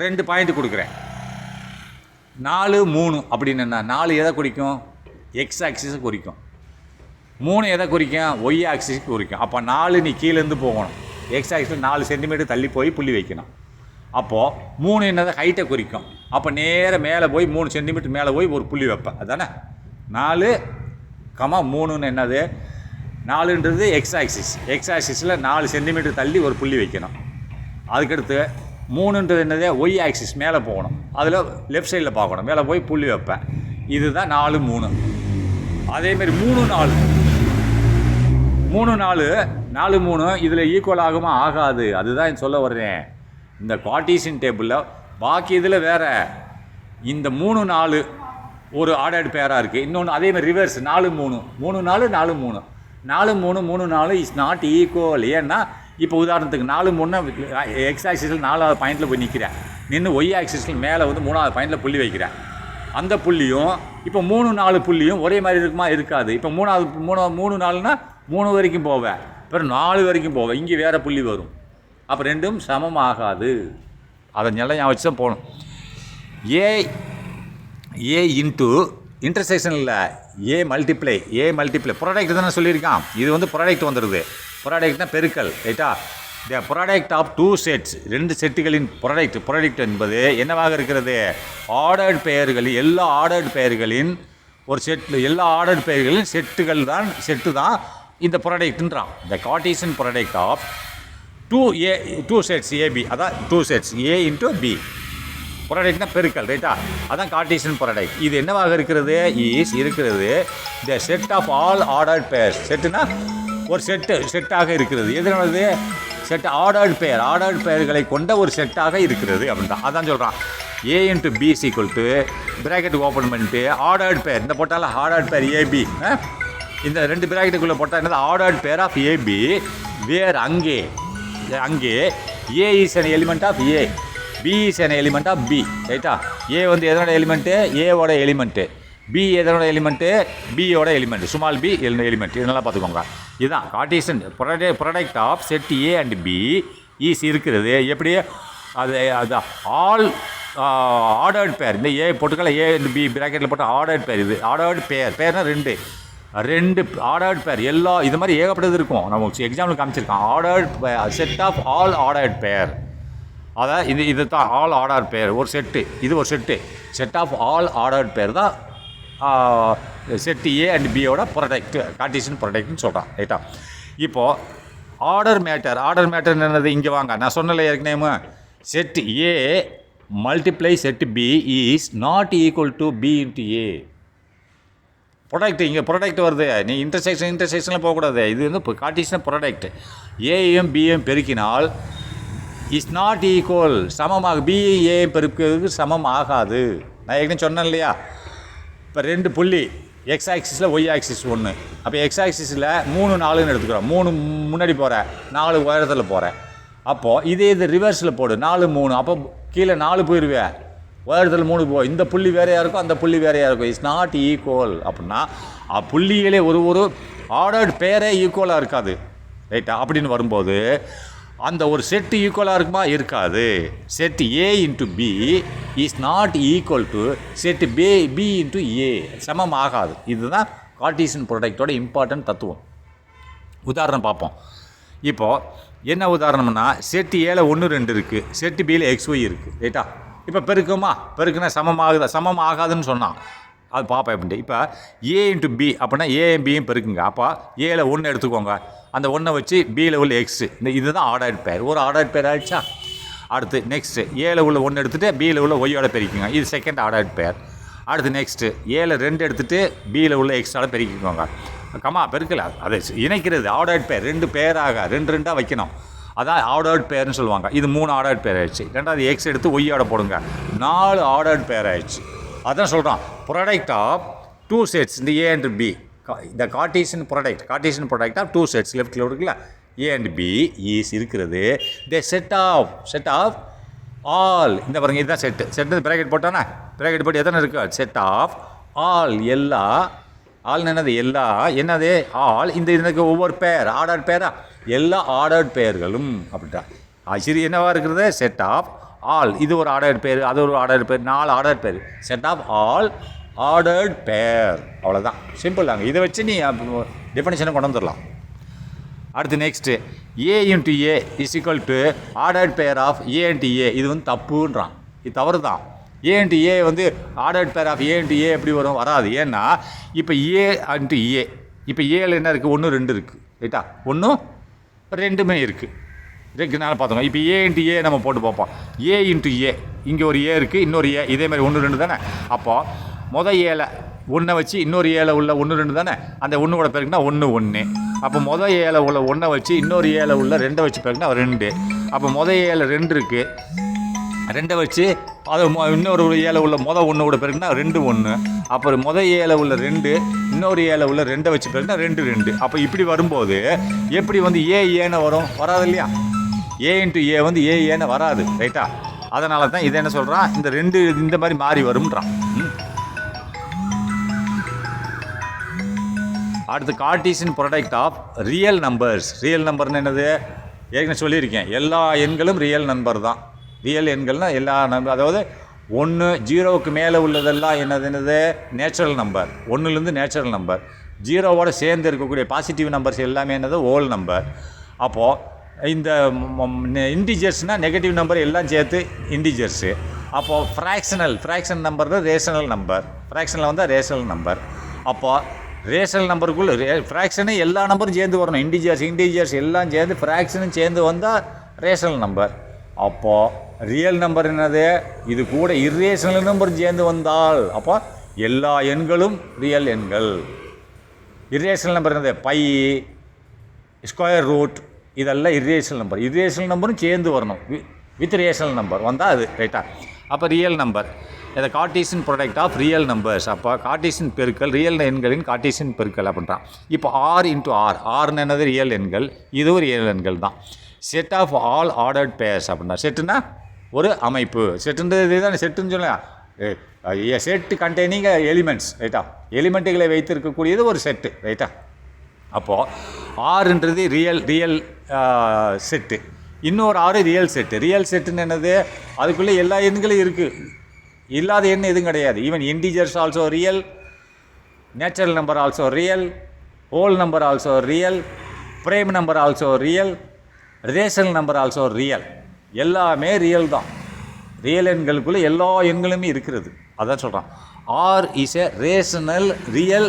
2 பாயிண்ட் கொடுக்குறேன். 4 3 அப்படின்னு என்ன? 4 எதை குறிக்கும்? எக்ஸ் ஆக்சிஸை குறிக்கும். 3 எதை குறிக்கும்? ஒய் ஆக்சிஸுக்கு குறிக்கும். அப்போ 4 நீ கீழேருந்து போகணும், எக்ஸ் ஆக்சிஸில் 4 சென்டிமீட்டர் தள்ளி போய் புள்ளி வைக்கணும். அப்போது 3 என்னதை? ஹைட்டை குறிக்கும். அப்போ நேராக மேலே போய் 3 சென்டிமீட்டர் மேலே போய் ஒரு புள்ளி வைப்பேன். அதானே 4, 3ன்னு என்னது? 4ன்றது எக்ஸ் ஆக்சிஸில் 4 சென்டிமீட்டர் தள்ளி ஒரு புள்ளி வைக்கணும். அதுக்கடுத்து 3ன்றது என்னது? ஒய் ஆக்சிஸ், மேலே போகணும், அதில் லெஃப்ட் சைடில் பார்க்கணும், மேலே போய் புள்ளி வைப்பேன். இதுதான் 4 3. அதேமாரி 3 4 இதில் ஈக்குவல் ஆகுமா? ஆகாது. அதுதான் சொல்ல வர்றேன். இந்த கார்ட்டீசியன் டேபிளில் பாக்கி இதில் வேறு. இந்த 3 4 ஒரு ஆர்டர்டு பேராக இருக்குது. இன்னொன்று அதேமாதிரி ரிவர்ஸ் 4 3 3 4 4 3 4 3 3 4 இஸ் நாட் ஈக்குவல். ஏன்னா இப்போ உதாரணத்துக்கு 4 3 எக்ஸ் ஆக்சிஸில் 4வது பாயிண்டில் போய் நிற்கிறேன், நின்று ஒய் ஆக்சிஸில் மேலே வந்து 3வது பாயிண்டில் புள்ளி வைக்கிறேன். அந்த புள்ளியும் இப்போ 3 4 புள்ளியும் ஒரே மாதிரி இருக்குமா? இருக்காது. இப்போ 3 4னா 3 வரைக்கும் போவேன், அப்புறம் 4 வரைக்கும் போவேன், இங்கே வேறு புள்ளி வரும். அப்போ ரெண்டும் சமமாகாது. அதை நல்லா ஞாபகம் வச்சு தான் போகணும். ஏ இன்ட்டு இன்டர்செக்ஷனில் ஏ மல்டிப்ளை ப்ராடக்ட் தானே சொல்லியிருக்கான். இது வந்து ப்ராடக்ட் வந்துடுது. ப்ராடக்ட்னா பெருக்கல். ரைட்டா? த ப்ராடக்ட் ஆஃப் 2 செட்ஸ், 2 செட்டுகளின் ப்ராடக்ட் என்பது என்னவாக இருக்கிறது? ஆர்டர்டு பெயர்களின் எல்லா ஆர்டர்டு பெயர்களின் ஒரு எல்லா ஆர்டர்டு பெயர்களின் செட்டு தான் இந்த ப்ராடக்ட்ன்றான். The Cartesian product of 2 sets A B, அதான் 2 செட்ஸ் ஏ இன்ட்டு பி. ப்ராடக்ட்னா பெருக்கல். ரைட்டா? அதான் கார்ட்டீசியன் ப்ராடக்ட். இது என்னவாக இருக்கிறது? இருக்கிறது the set of all ordered pairs. செட்டுனா ஒரு செட்டாக இருக்கிறது. எதுனாலது? செட் ஆர்டர்டு பெயர்களை கொண்ட ஒரு செட்டாக இருக்கிறது அப்படின்ட்டு அதான் சொல்கிறான். A into B equal to bracket open பண்ணிட்டு ஆர்டர்டு பெயர் இந்த போட்டாலும் ஆர்டர்டு பெயர் ஏபி. இந்த 2 பிராக்கெட்டுக்குள்ளே போட்டால் என்னது? ஆர்டர்டு பெயர் ஆஃப் ஏபி. வேர் அங்கே A is an element of A, B is an element of B. ரைட்டா? ஏ வந்து எதனோட எலிமெண்ட்டு? ஏவோட எலிமெண்ட்டு. பி எதனோட எலிமெண்ட்டு? பியோட எலிமெண்ட், ஸ்மால் பி எலிமெண்ட். இதெல்லாம் பார்த்துக்கோங்க. இதுதான் Cartesian product of set A and B is இருக்கிறது. எப்படி? அது ஆல் ஆர்டர்டு பேர். இந்த ஏ போட்டுக்கல, ஏ அண்ட் பி பிராக்கெட்டில் போட்டு ஆர்டர்டு பேர். இது ஆர்டர்டு பேர்னா 2 ஆர்டர்டு பேர். எல்லா இது மாதிரி ஏகப்பட்டது இருக்கும். நம்ம எக்ஸாம்பிள் காமிச்சிருக்கோம். Ordered set of all ordered pair. அதான் இது தான் ஆல் ஆர்டர் பேர். ஒரு செட்டு, இது ஒரு செட் ஆஃப் ஆல் ஆர்டர்டு பேர் தான் செட் ஏ அண்ட் பியோட ப்ராடக்ட், கார்ட்டீசியன் ப்ராடக்ட்னு சொல்கிறான். ரைட்டா? இப்போது ஆர்டர் மேட்டர் என்னது? இங்கே வாங்க, நான் சொன்னல ஏற்கனவே, set A multiply set B is not equal to B into A. Product இங்கே ப்ராடக்ட் வருது. நீ இன்டர்செக்ஷனில் போகக்கூடாது. இது வந்து இப்போ கார்ட்டீசியன் ப்ராடக்ட். ஏயும் பியும் பெருக்கினால் இஸ் நாட் ஈக்குவல், சமமாக பி ஏ பெருக்கிறதுக்கு சமம் ஆகாது. நான் ஏற்கனவே சொன்னேன் இல்லையா, இப்போ 2 புள்ளி எக்ஸ் ஆக்சிஸில் ஒய் ஆக்சிஸ் ஒன்று. அப்போ எக்ஸ் ஆக்சிஸில் 3 4ன்னு எடுத்துக்கிறோம். 3 முன்னாடி போகிறேன், 4 உயரத்தில் போகிறேன். அப்போது இது ரிவர்ஸில் போடு, 4 3. அப்போ கீழே 4 போயிடுவேன், உயரத்தில் 3 போ. இந்த புள்ளி வேறையாக இருக்கும், அந்த புள்ளி வேறையாக இருக்கும். இட்ஸ் நாட் ஈக்குவல் அப்படின்னா புள்ளிகளே ஒரு ஆர்டர்ட் பேரே ஈக்குவலாக இருக்காது, ரைட்டா? அப்படின்னு வரும்போது அந்த ஒரு செட்டு ஈக்குவலாக இருக்குமா? இருக்காது. Set A into B is not equal to set B into A, சமம் ஆகாது. இதுதான் கார்ட்டீசியன் ப்ராடக்டோட இம்பார்ட்டன்ட் தத்துவம். உதாரணம் பார்ப்போம். இப்போது என்ன உதாரணம்னா, செட்டு ஏல 1 2 இருக்குது, செட்டு பியில் XY இருக்குது, ரைட்டா? இப்போ பெருக்குனா சமம் ஆகாதுன்னு சொன்னான். அது பார்ப்பேன் எப்படின்ட்டு. இப்போ ஏ இன்ட்டு பி அப்படின்னா ஏயும் பியும் பெருக்குங்க. அப்போ ஏல 1 எடுத்துக்கோங்க, அந்த 1 வச்சு பியில் உள்ள எக்ஸு, இதுதான் ஆர்டர்ட் பேர். ஒரு ஆர்டர்ட் பேர் ஆகிடுச்சா? அடுத்து நெக்ஸ்ட்டு ஏல உள்ள 1 எடுத்துகிட்டு பியில் உள்ள ஒய்யோட பெருக்கிங்க, இது செகண்ட் ஆர்டர்ட் பேர். அடுத்து நெக்ஸ்ட்டு ஏல 2 எடுத்துகிட்டு பியில் உள்ள எக்ஸோட பெருக்கிக்கோங்க. பெருக்கல, அதை இணைக்கிறது ஆர்டர்ட் பேர். 2 பேராக 2 2 வைக்கணும், அதான் ஆர்டர்ட் பேர்னு சொல்லுவாங்க. இது 3 ஆர்டர்ட் பேர் ஆயிடுச்சு. ரெண்டாவது எக்ஸ் எடுத்து ஒய்யோட போடுங்க, 4 ஆர்டர்ட் பேர் ஆயிடுச்சு. அதான் சொல்கிறான், ப்ராடக்ட் ஆஃப் 2 sets இந்த ஏ அண்ட் பி, இந்த கார்ட்டீசியன் ப்ராடக்ட் ஆஃப் 2 sets லெஃப்ட்டில் இருக்குல்ல, ஏ அண்ட் பி ஈஸ் இருக்கிறது த செட் ஆஃப் ஆல். இந்த பாருங்க, இதுதான் செட்டு ப்ராக்கெட் போட்டானா, ப்ராக்கெட் போட்டு எத்தனை இருக்குது? செட் ஆஃப் ஆல், எல்லா. ஆல்னு என்னது ஆல். இதுக்கு ஒவ்வொரு பேர் ஆர்டர் பேரா, எல்லா ஆர்டர்ட் பேர்களும் அப்படின்ட்டா. சரி, என்னவா இருக்கிறது? Set of all. இது ஒரு ஆர்டர்ட் பேர், அது ஒரு ஆர்டர்ட் பேர், 4 ordered pair. Set of all ordered பேர், அவ்வளோதான். சிம்பிள் தாங்க. இதை வச்சு நீ டெஃபினிஷனை கொண்டு வந்துடலாம். அடுத்து next A into A is equal to ordered pair of A into A. இது தப்புன்றான், இது தவறு தான். A into A ordered pair of A into A எப்படி வராது. ஏன்னா இப்போ ஏ இன்ட்டு ஏ, இப்போ ஏல என்ன இருக்குது? 1 2 இருக்குது, ரைட்டா? 1 2மே இருக்குது. இதுக்குனால பார்த்தோங்க. இப்போ ஏ இன்ட்டு ஏ நம்ம போட்டு பார்ப்போம். ஏ இன்ட்டு ஏ, இங்கே ஒரு ஏ இருக்குது, இன்னொரு ஏ, இதேமாதிரி 1 2 தானே. அப்போது ஏல 1 வச்சு இன்னொரு ஏல உள்ள 1 2 தானே, அந்த 1 கூட பெருக்குனா 1 1. அப்போ ஏல உள்ள 1 வச்சு இன்னொரு ஏல உள்ள 2 வச்சு பெருக்குனா 2. அப்போ ஏல 2 இருக்குது, 2 வச்சு அது இன்னொரு ஏல உள்ள 1 கூட பெருக்குனா 2 1. அப்புறம் ஏல உள்ள 2 இன்னொரு ஏல உள்ள 2 வச்சு பெருக்குனா 2 2. அப்போ இப்படி வரும்போது எப்படி ஏன்னு வராது இல்லையா? ஏ இன்ட்டு ஏ ஏன்னு வராது, ரைட்டா? அதனால தான் இதை என்ன சொல்கிறான், இந்த 2 இந்த மாதிரி மாறி வரும்ன்றான். அடுத்து Cartesian product of real numbers. Real நம்பர்னு என்னது? ஏற்கனவே சொல்லியிருக்கேன், எல்லா எண்களும் ரியல் நம்பர் தான். ரியல் எண்கள்னால் எல்லா நம்பர், அதாவது 1 0க்கு மேலே உள்ளதெல்லாம் என்னது? Natural number. 1லேருந்து நேச்சுரல் நம்பர். 0வோட சேர்ந்து இருக்கக்கூடிய பாசிட்டிவ் நம்பர்ஸ் எல்லாமே என்னது? Whole number. அப்போது இந்த இன்டிஜர்ஸ்னால் நெகட்டிவ் நம்பர் எல்லாம் சேர்த்து இன்டிஜர்ஸு. அப்போது ஃப்ராக்ஷன் நம்பர் தான் ரேஷனல் நம்பர். ஃப்ராக்ஷனில் ரேஷனல் நம்பர். அப்போது ரேஷனல் நம்பருக்குள்ளே ஃப்ராக்ஷனு எல்லா நம்பரும் சேர்ந்து வரணும். இன்டிஜர்ஸ் எல்லாம் சேர்ந்து ஃப்ராக்ஷனும் சேர்ந்து வந்தால் ரேஷனல் நம்பர். அப்போது ரியல் நம்பர் என்னது? இது கூட இர்ரேஷனல் நம்பர் சேர்ந்து வந்தால் அப்போ எல்லா எண்களும் ரியல் எண்கள். இர்ரேஷனல் நம்பர் என்னது? பை, ஸ்கொயர் ரூட், இதெல்லாம் இர்ரேஷனல் நம்பர். இர்ரேஷனல் நம்பரும் சேர்ந்து வரணும் வித் ரேஷனல் நம்பர் வந்தால் அது, ரைட்டா? அப்போ ரியல் நம்பர், இதை Cartesian product of real numbers. அப்போ கார்ட்டீசியன் பெருக்கல், ரியல் எண்களின் கார்ட்டீசியன் பெருக்கல் அப்படின்றான். இப்போ ஆர் இன்ட்டு ஆர்னு என்னது? ரியல் எண்கள். இதுவும் ரியல் எண்கள் தான். Set of all ordered pairs அப்படின்னா, செட்டுனா ஒரு அமைப்பு. செட்டுன்றது தான் செட்டுன்னு சொல்லலாம். செட்டு கண்டெய்னிங் எலிமெண்ட்ஸ், ரைட்டா? எலிமெண்ட்டுகளை வைத்திருக்கக்கூடியது ஒரு செட்டு, ரைட்டா? அப்போது ஆறுன்றது ரியல் செட்டு, இன்னொரு 6 ரியல் செட்டு. ரியல் செட்டுன்னு என்னது? அதுக்குள்ளே எல்லா எண்களும் இருக்குது, இல்லாத எண் எதுவும் கிடையாது. Even integers also real, natural number also real, whole number also real, prime number also real, rational number also real. எல்லாமே ரியல் தான். ரியல் எண்களுக்குள்ளே எல்லா எண்களுமே இருக்கிறது. அதான் சொல்கிறான், R is a rational real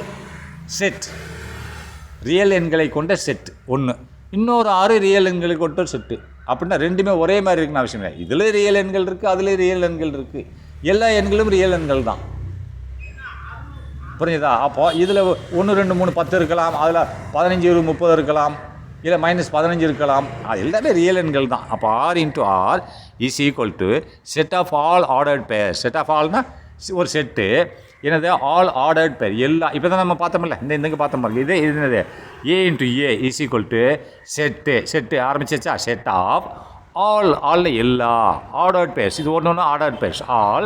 set. Real எண்களை கொண்ட செட் ஒன்று, இன்னொரு 6 ரியல் எண்களை கொண்ட செட்டு. அப்படின்னா ரெண்டுமே ஒரே மாதிரி இருக்குன்னு அவசியம் இல்லை. இதில் ரியல் எண்கள் இருக்குது, அதில் ரியல் எண்கள் இருக்குது. எல்லா எண்களும் ரியல் எண்கள் தான். புரிஞ்சுதா? அப்போது இதில் 1 2 3 10 இருக்கலாம், அதில் 15 20 30 இருக்கலாம், இல்லை -15 இருக்கலாம். அது எல்லாமே ரியல் எண்கள் தான். அப்போ R into R is equal to set of all ordered pair. Set of ஆல்னா ஒரு செட்டு என்னது ஆல் ஆர்டர்ட் பேர் எல்லா இப்போ தான் நம்ம பார்த்தோம்ல இங்கே பார்த்தோம் பாருங்க இது என்னது A into A is equal to set ஆரம்பிச்சிச்சா செட் ஆஃப் ஆல் எல்லா ஆர்டர்ட் பேர்ஸ். இது ஒன்று ordered pairs all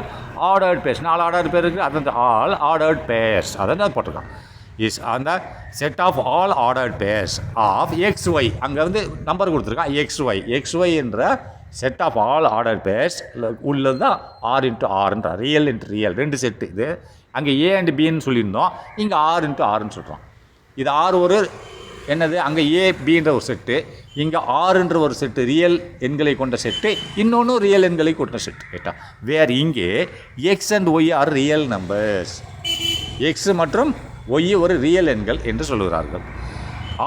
ordered pairs 4 ordered pair இருக்குது. அது ஆல் ஆர்டர்ட் பேர்ஸ் அதை தான் போட்டிருக்கான். இஸ் அந்த set of all ordered pairs of XY அங்கே வந்து நம்பர் கொடுத்துருக்கான் XY என்ற set of all order pairs உள்ளது தான் ஆர் இன்ட்டு ஆர்ன்ற ரியல் இன்ட்டு ரியல் 2 செட்டு. இது அங்கே ஏ அண்ட் பின்னு சொல்லியிருந்தோம், இங்கே ஆர் இன்ட்டு ஆர்ன்னு சொல்கிறோம். இது ஆர் ஒரு என்னது அங்கே ஏ பின்ற ஒரு செட்டு, இங்கே ஆறுன்ற ஒரு செட்டு ரியல் எண்களை கொண்ட செட்டு, இன்னொன்று ரியல் எண்களை கொண்ட செட்டு கேட்டா. வேறு இங்கே X and Y are real numbers. X மற்றும் ஒய் ஒரு ரியல் எண்கள் என்று சொல்லுகிறார்கள்.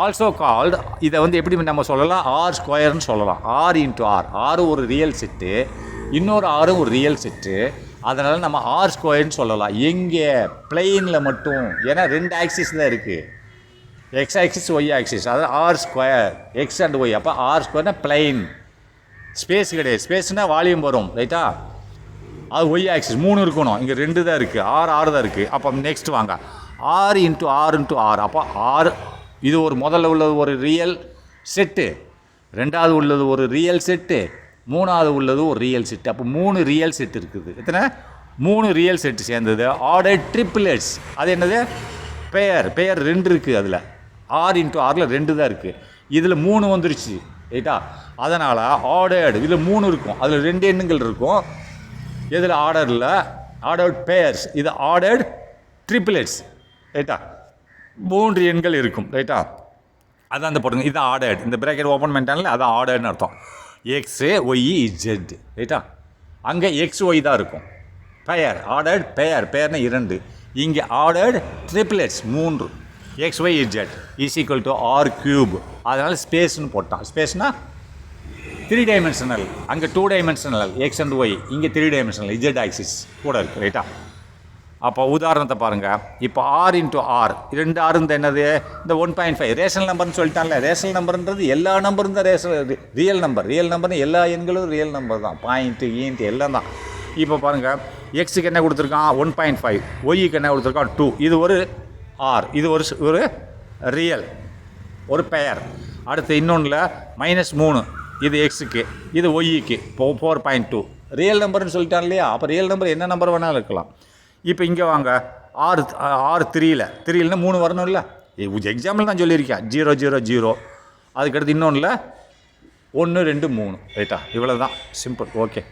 ஆல்சோ கால்டு இதை வந்து எப்படி நம்ம சொல்லலாம் ஆர் ஸ்கொயர்னு சொல்லலாம். ஆர் இன்ட்டு ஆர் ஒரு ரியல் செட்டு, இன்னொரு ஆரும் ஒரு ரியல் செட்டு. அதனால் நம்ம ஆர் ஸ்கொயர்னு சொல்லலாம். எங்கே பிளெயினில் மட்டும், ஏன்னா 2 ஆக்சிஸ் தான் இருக்குது, எக்ஸ் ஆக்சிஸ் ஒய் ஆக்சிஸ். அதாவது R square X and Y. அப்போ ஆர் ஸ்கொயர்னா பிளெயின், ஸ்பேஸ் கிடையாது. ஸ்பேஸ்னால் வால்யூம் வரும் ரைட்டா. அது ஒய் ஆக்சிஸ் 3 இருக்கணும், இங்கே 2 தான் இருக்குது, ஆறு தான் இருக்குது. அப்போ நெக்ஸ்ட் வாங்க ஆர் இன்ட்டு ஆர். அப்போ ஆர் இது ஒரு முதல்ல உள்ளது ஒரு ரியல் செட்டு, ரெண்டாவது உள்ளது ஒரு ரியல் செட்டு, மூணாவது உள்ளது ஒரு ரியல் செட்டு. அப்போ 3 ரியல் செட் இருக்குது. எத்தனை? 3 ரியல் செட்டு சேர்ந்தது ஆர்டர் ட்ரிப்ளெட்ஸ். அது என்னது பெயர் 2 இருக்குது. அதில் ஆர் இன்ட்டு ஆரில் 2 தான் இருக்குது, இதில் 3 வந்துருச்சு ரைட்டா. அதனால் ஆர்டர்டு இதில் 3 இருக்கும், அதில் 2 எண்ணுங்கள் இருக்கும். இதில் ஆர்டரில் ஆர்டர்ட் பேர்ஸ், இது ஆர்டர்ட் ட்ரிப்ளெட்ஸ் ரைட்டா. 3 எண்கள் இருக்கும் ரைட்டா. அதான் அந்த போடுங்க, இதுதான் ஆர்டர்ட். இந்த ப்ராக்கெட் ஓப்பன் பண்ணிட்டாங்களே அதான் ஆர்டர்னு அர்த்தம். எக்ஸு ஒய் இஜெட் ரைட்டா. அங்கே எக்ஸ் ஒய் தான் இருக்கும். பெயர் ஆர்டர்ட் பெயர்னா 2. இங்கே ordered triplets 3. X Y Z is equal to R cube. அதனால் ஸ்பேஸ்னு போட்டான். ஸ்பேஸ்னால் 3 டைமென்ஷனல். அங்கே 2 டைமென்ஷனல் எக்ஸ் அண்ட் ஒய், இங்கே 3 டைமென்ஷனல் இஜெட் ஆக்சிஸ் கூட இருக்குது ரைட்டா. அப்போ உதாரணத்தை பாருங்கள். இப்போ ஆர் இன்ட்டு ஆர் 2 ஆர் என்னது இந்த 1.5 ரேஷனல் நம்பர்னு சொல்லிட்டான்ல. ரேஷனல் நம்பர்ன்றது எல்லா நம்பரும் தான் ரியல் நம்பர்னு எல்லா எண்களும் ரியல் நம்பர் தான். பாயிண்ட்டு ஈன்ட்டு எல்லாம் தான். இப்போ பாருங்கள் எக்ஸுக்கு என்ன கொடுத்துருக்கான் 1.5, ஒய்க்கு என்ன கொடுத்துருக்கான் 2. இது ஒரு ஆர், இது ஒரு ரியல் ஒரு பெயர். அடுத்து இன்னொன்றில் -3 இது எக்ஸுக்கு, இது ஒய்க்கு 4.2 ரியல் நம்பர்னு சொல்லிட்டான் இல்லையா. அப்போ ரியல் நம்பர் என்ன நம்பர் வேணாலும் இருக்கலாம். இப்போ இங்கே வாங்க ஆறு 3ல்னா 3 வரணும் இல்லை. எக்ஸாம்பிள் தான் சொல்லியிருக்கேன் 0 0 0. அதுக்கடுத்து இன்னொன்றில் 1 2 3 ரைட்டா. இவ்வளோ தான் சிம்பிள். ஓகே.